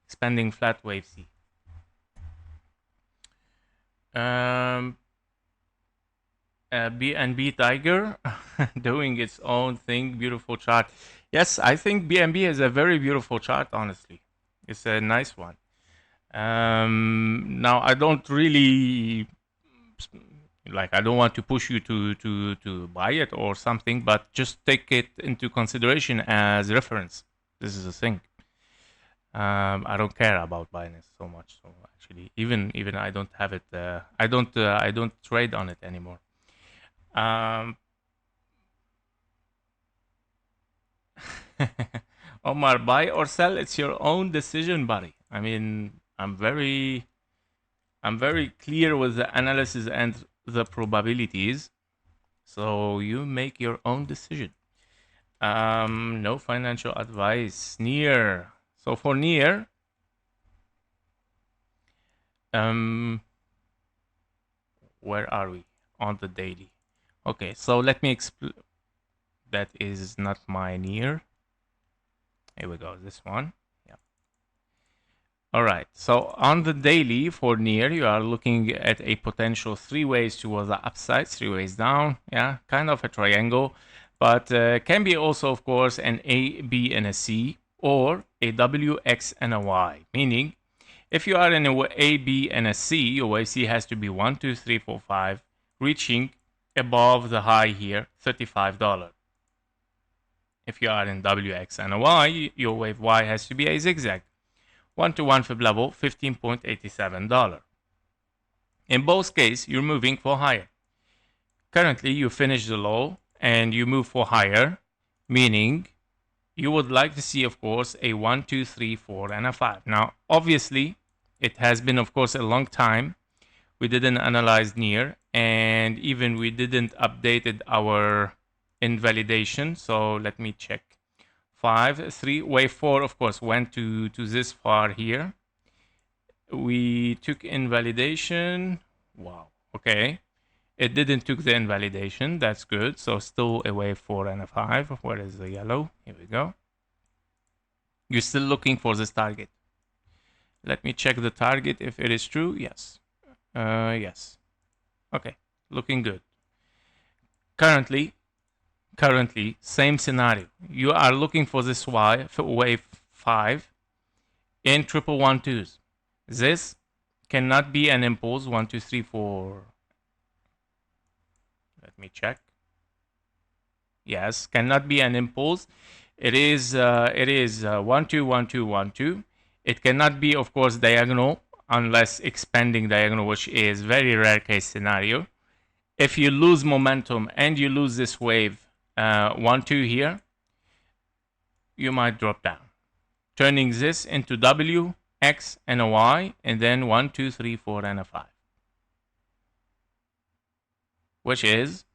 expanding flat wave C. BNB Tiger doing its own thing. Beautiful chart. Yes, I think BNB is a very beautiful chart, honestly. It's a nice one. Now, I don't really like, I don't want to push you to buy it or something, but just take it into consideration as reference. This is the thing. I don't care about Binance so much. So actually, even I don't have it. I don't trade on it anymore. Omar, buy or sell, it's your own decision, buddy. I mean, I'm very clear with the analysis and the probabilities. So you make your own decision. No financial advice. Near. So for near, where are we on the daily? Okay, so let me explain. That is not my near. Here we go. This one. Yeah. All right, so on the daily for near, you are looking at a potential three ways towards the upside, three ways down. Yeah, kind of a triangle, but can be also, of course, an A, B, and a C, or a W, X, and a Y. Meaning, if you are in a B, and a C, your wave C has to be 1, 2, 3, 4, 5, reaching above the high here, $35. If you are in W, X, and a Y, your wave Y has to be a zigzag. 1 to 1 fib level, $15.87. In both cases, you're moving for higher. Currently, you finish the low and you move for higher, meaning you would like to see, of course, a 1, 2, 3, 4, and a 5. Now, obviously, it has been, of course, a long time. We didn't analyze near, and even we didn't updated our invalidation. So let me check. 5, 3, wave 4, of course, went to this far here. We took invalidation. Wow. Okay. It didn't took the invalidation. That's good. So still a wave 4 and a 5. Where is the yellow? Here we go. You're still looking for this target. Let me check the target if it is true. Yes. Yes. Okay. Looking good. Currently, same scenario. You are looking for this wave 5 in 1112s. This cannot be an impulse. 1, 2, 3, 4. Let me check. Yes, cannot be an impulse. It is 1, 2, 1, 2, 1, 2. It cannot be, of course, diagonal unless expanding diagonal, which is very rare case scenario. If you lose momentum and you lose this wave 1, 2 here, you might drop down, turning this into W, X, and a Y, and then 1, 2, 3, 4, and a 5, which is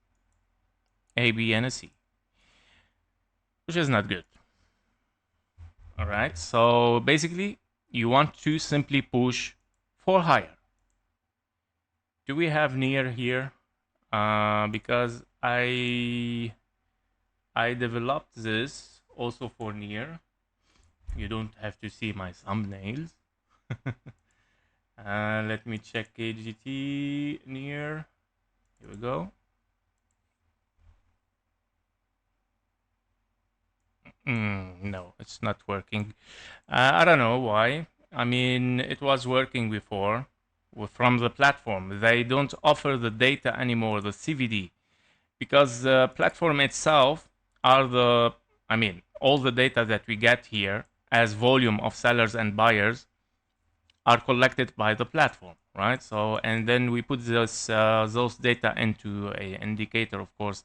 A, B, and a C, which is not good. All right, so basically, you want to simply push for higher. Do we have near here? Because I developed this also for near. You don't have to see my thumbnails. Let me check KGT near. Here we go. No, it's not working. I don't know why. I mean, it was working before from the platform. They don't offer the data anymore, the CVD, because the platform itself are the, I mean, all the data that we get here as volume of sellers and buyers are collected by the platform, right? So, and then we put those data into an indicator, of course,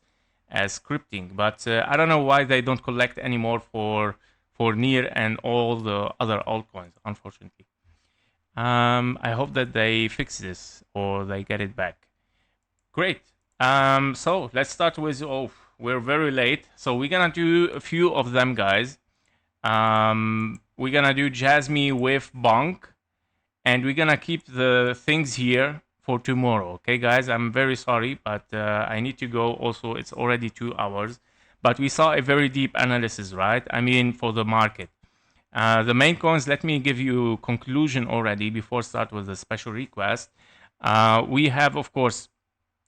as scripting. But I don't know why they don't collect anymore for near and all the other altcoins, unfortunately. I hope that they fix this or they get it back. Great. So let's start with, oh, we're very late. So we're gonna do a few of them, guys. We're gonna do JASMY with Bonk, and we're gonna keep the things here for tomorrow. Okay, guys, I'm very sorry, but I need to go. Also, it's already 2 hours, but we saw a very deep analysis, right? I mean, for the market. The main coins, let me give you conclusion already before start with the special request. We have, of course,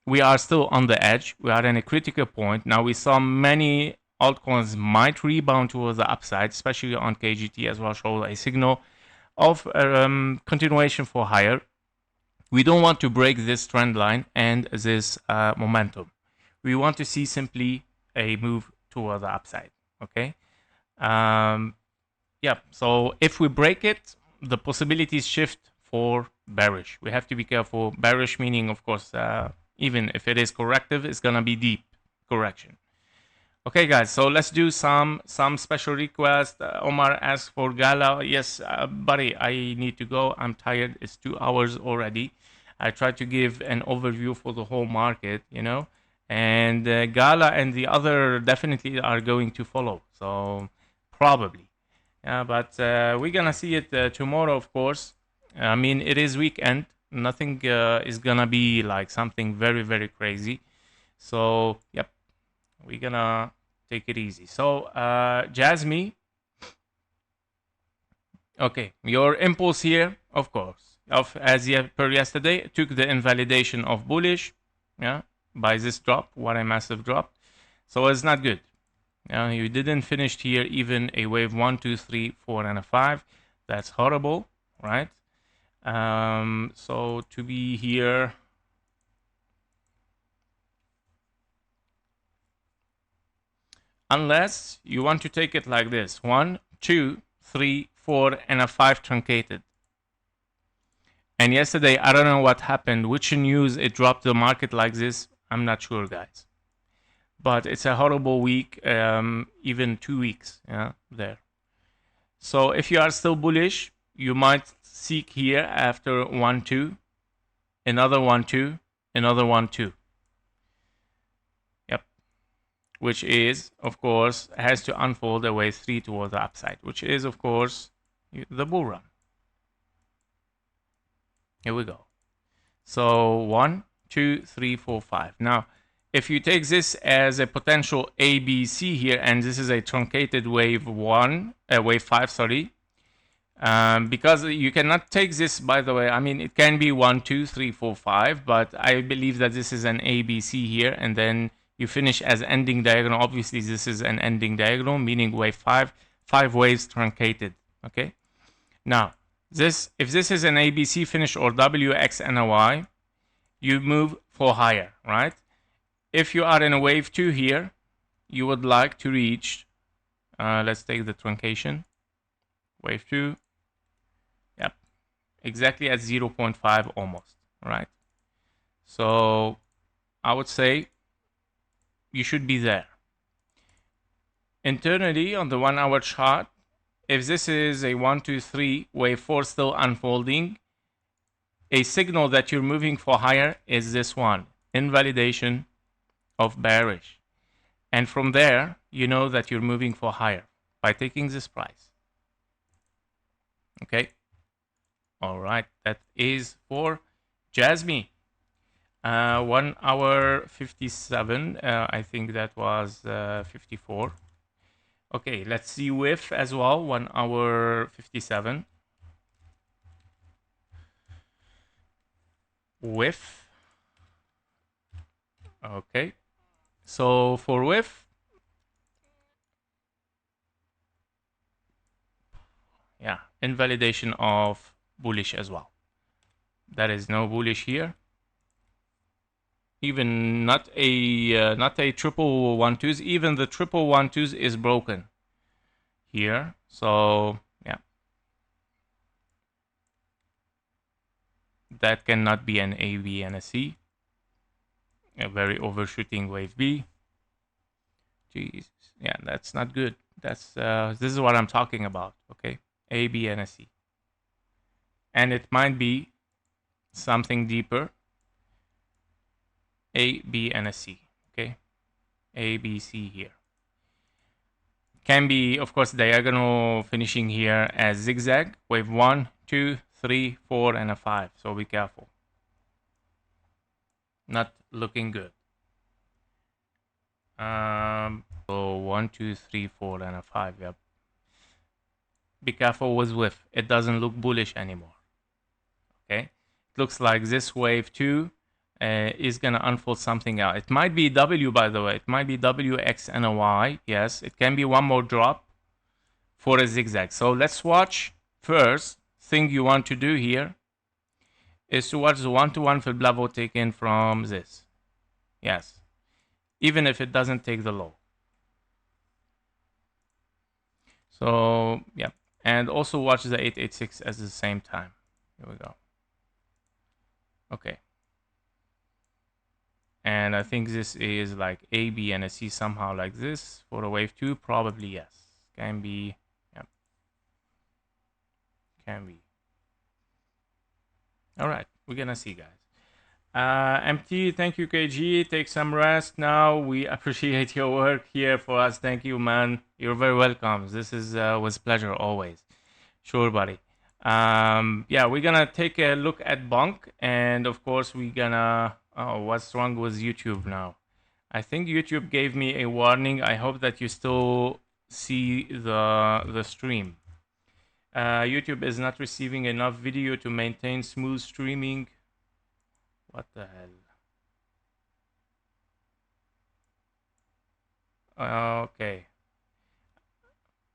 we are still on the edge. We are in a critical point. Now we saw many altcoins might rebound towards the upside, especially on KGT as well, show a signal of continuation for higher. We don't want to break this trend line and this momentum. We want to see simply a move toward the upside. Okay. Yeah. So if we break it, the possibilities shift for bearish. We have to be careful. Bearish meaning, of course, even if it is corrective, it's gonna be deep correction. Okay, guys, so let's do some special request. Omar asked for Gala. Yes, buddy, I need to go. I'm tired. It's 2 hours already. I tried to give an overview for the whole market, you know, and Gala and the other definitely are going to follow. So probably, yeah, but we're gonna see it tomorrow, of course. I mean, it is weekend. Nothing is gonna be like something very, very crazy. So, yep, we're gonna take it easy. So, JASMY, Okay, your impulse here, of course, per yesterday, took the invalidation of bullish, yeah, by this drop, what a massive drop. So it's not good. You didn't finish here even a wave 1, 2, 3, 4, and a 5. That's horrible, right? So to be here, unless you want to take it like this: 1, 2, 3, 4, and a 5 truncated. And yesterday, I don't know what happened, which news it dropped the market like this. I'm not sure, guys. But it's a horrible week, even 2 weeks, yeah, there. So if you are still bullish, you might seek here after 1, 2, another 1, 2, another 1, 2. Yep. Which is, of course, has to unfold a wave 3 towards the upside, which is, of course, the bull run. Here we go. So 1, 2, 3, 4, 5. Now, if you take this as a potential ABC here, and this is a truncated wave 5, sorry, because you cannot take this, by the way, I mean, it can be 1, 2, 3, 4, 5, but I believe that this is an ABC here, and then you finish as ending diagonal. Obviously, this is an ending diagonal, meaning wave 5, 5 waves truncated, okay? Now, if this is an ABC finish or WX and a Y, you move for higher, right? If you are in a wave 2 here, you would like to reach, let's take the truncation, wave 2, yep, exactly at 0.5 almost, right? So I would say you should be there. Internally on the 1 hour chart, if this is a 1, 2, 3, wave 4 still unfolding, a signal that you're moving for higher is this one, invalidation of bearish. And from there, you know that you're moving for higher by taking this price. Okay. All right. That is for JASMY. 1 hour 57. I think that was 54. Okay. Let's see WIF as well. 1 hour 57. WIF. Okay. So for WIF, yeah, invalidation of bullish as well. There is no bullish here. Even not a triple 1-2s. Even the triple 1-2s is broken here. So yeah, that cannot be an A, B, and a C. A very overshooting wave B. Jeez, yeah, that's not good. That's this is what I'm talking about. Okay, A, B, and a C, and it might be something deeper. A, B, and a C. Okay, A, B, C here. Can be, of course, diagonal finishing here as zigzag. Wave 1, 2, 3, 4, and a 5. So be careful. Not looking good. So 1, 2, 3, 4, and a 5. Yep. Be careful with WIF. It doesn't look bullish anymore. Okay. It looks like this wave 2 is going to unfold something out. It might be W, by the way. It might be W, X, and a Y. Yes. It can be one more drop for a zigzag. So let's watch first. Thing you want to do here is to watch the 1-to-1 fib level taken from this. Yes. Even if it doesn't take the low. So, yeah. And also watch the 886 at the same time. Here we go. Okay. And I think this is like A, B, and a C somehow like this. For a wave 2, probably yes. Can be. Yep. Can be. All right. We're going to see, guys. MT, thank you, KG. Take some rest now. We appreciate your work here for us. Thank you, man. You're very welcome. This is was pleasure always. Sure, buddy. Yeah, we're gonna take a look at Bunk, and of course, we're gonna. Oh, what's wrong with YouTube now? I think YouTube gave me a warning. I hope that you still see the stream. YouTube is not receiving enough video to maintain smooth streaming. What the hell? Okay.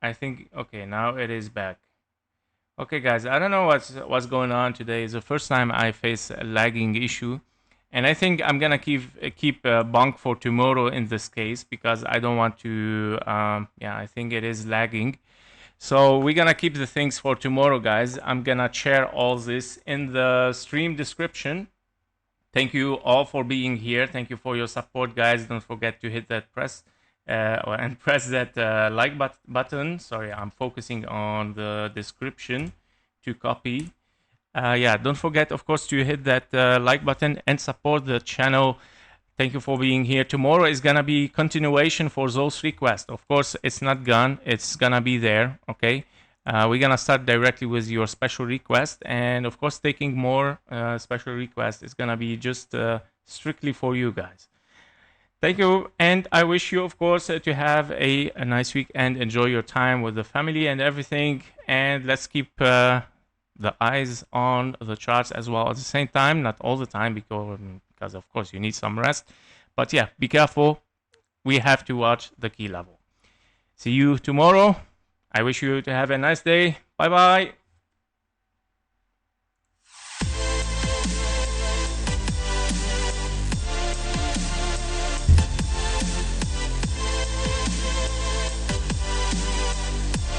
I think, okay, now it is back. Okay, guys, I don't know what's going on today. It's the first time I face a lagging issue. And I think I'm gonna keep bunk for tomorrow in this case because I don't want to. Yeah, I think it is lagging. So we're gonna keep the things for tomorrow, guys. I'm gonna share all this in the stream description. Thank you all for being here. Thank you for your support, guys. Don't forget to hit that press and press that like button. Sorry, I'm focusing on the description to copy. Yeah, don't forget, of course, to hit that like button and support the channel. Thank you for being here. Tomorrow is gonna be continuation for those requests. Of course, it's not gone. It's gonna be there. Okay. We're gonna start directly with your special request, and of course, taking more special requests is gonna be just strictly for you guys. Thank you, and I wish you, of course, to have a nice week and enjoy your time with the family and everything. And let's keep the eyes on the charts as well at the same time, not all the time because of course you need some rest. But yeah, be careful. We have to watch the key level. See you tomorrow. I wish you to have a nice day. Bye bye.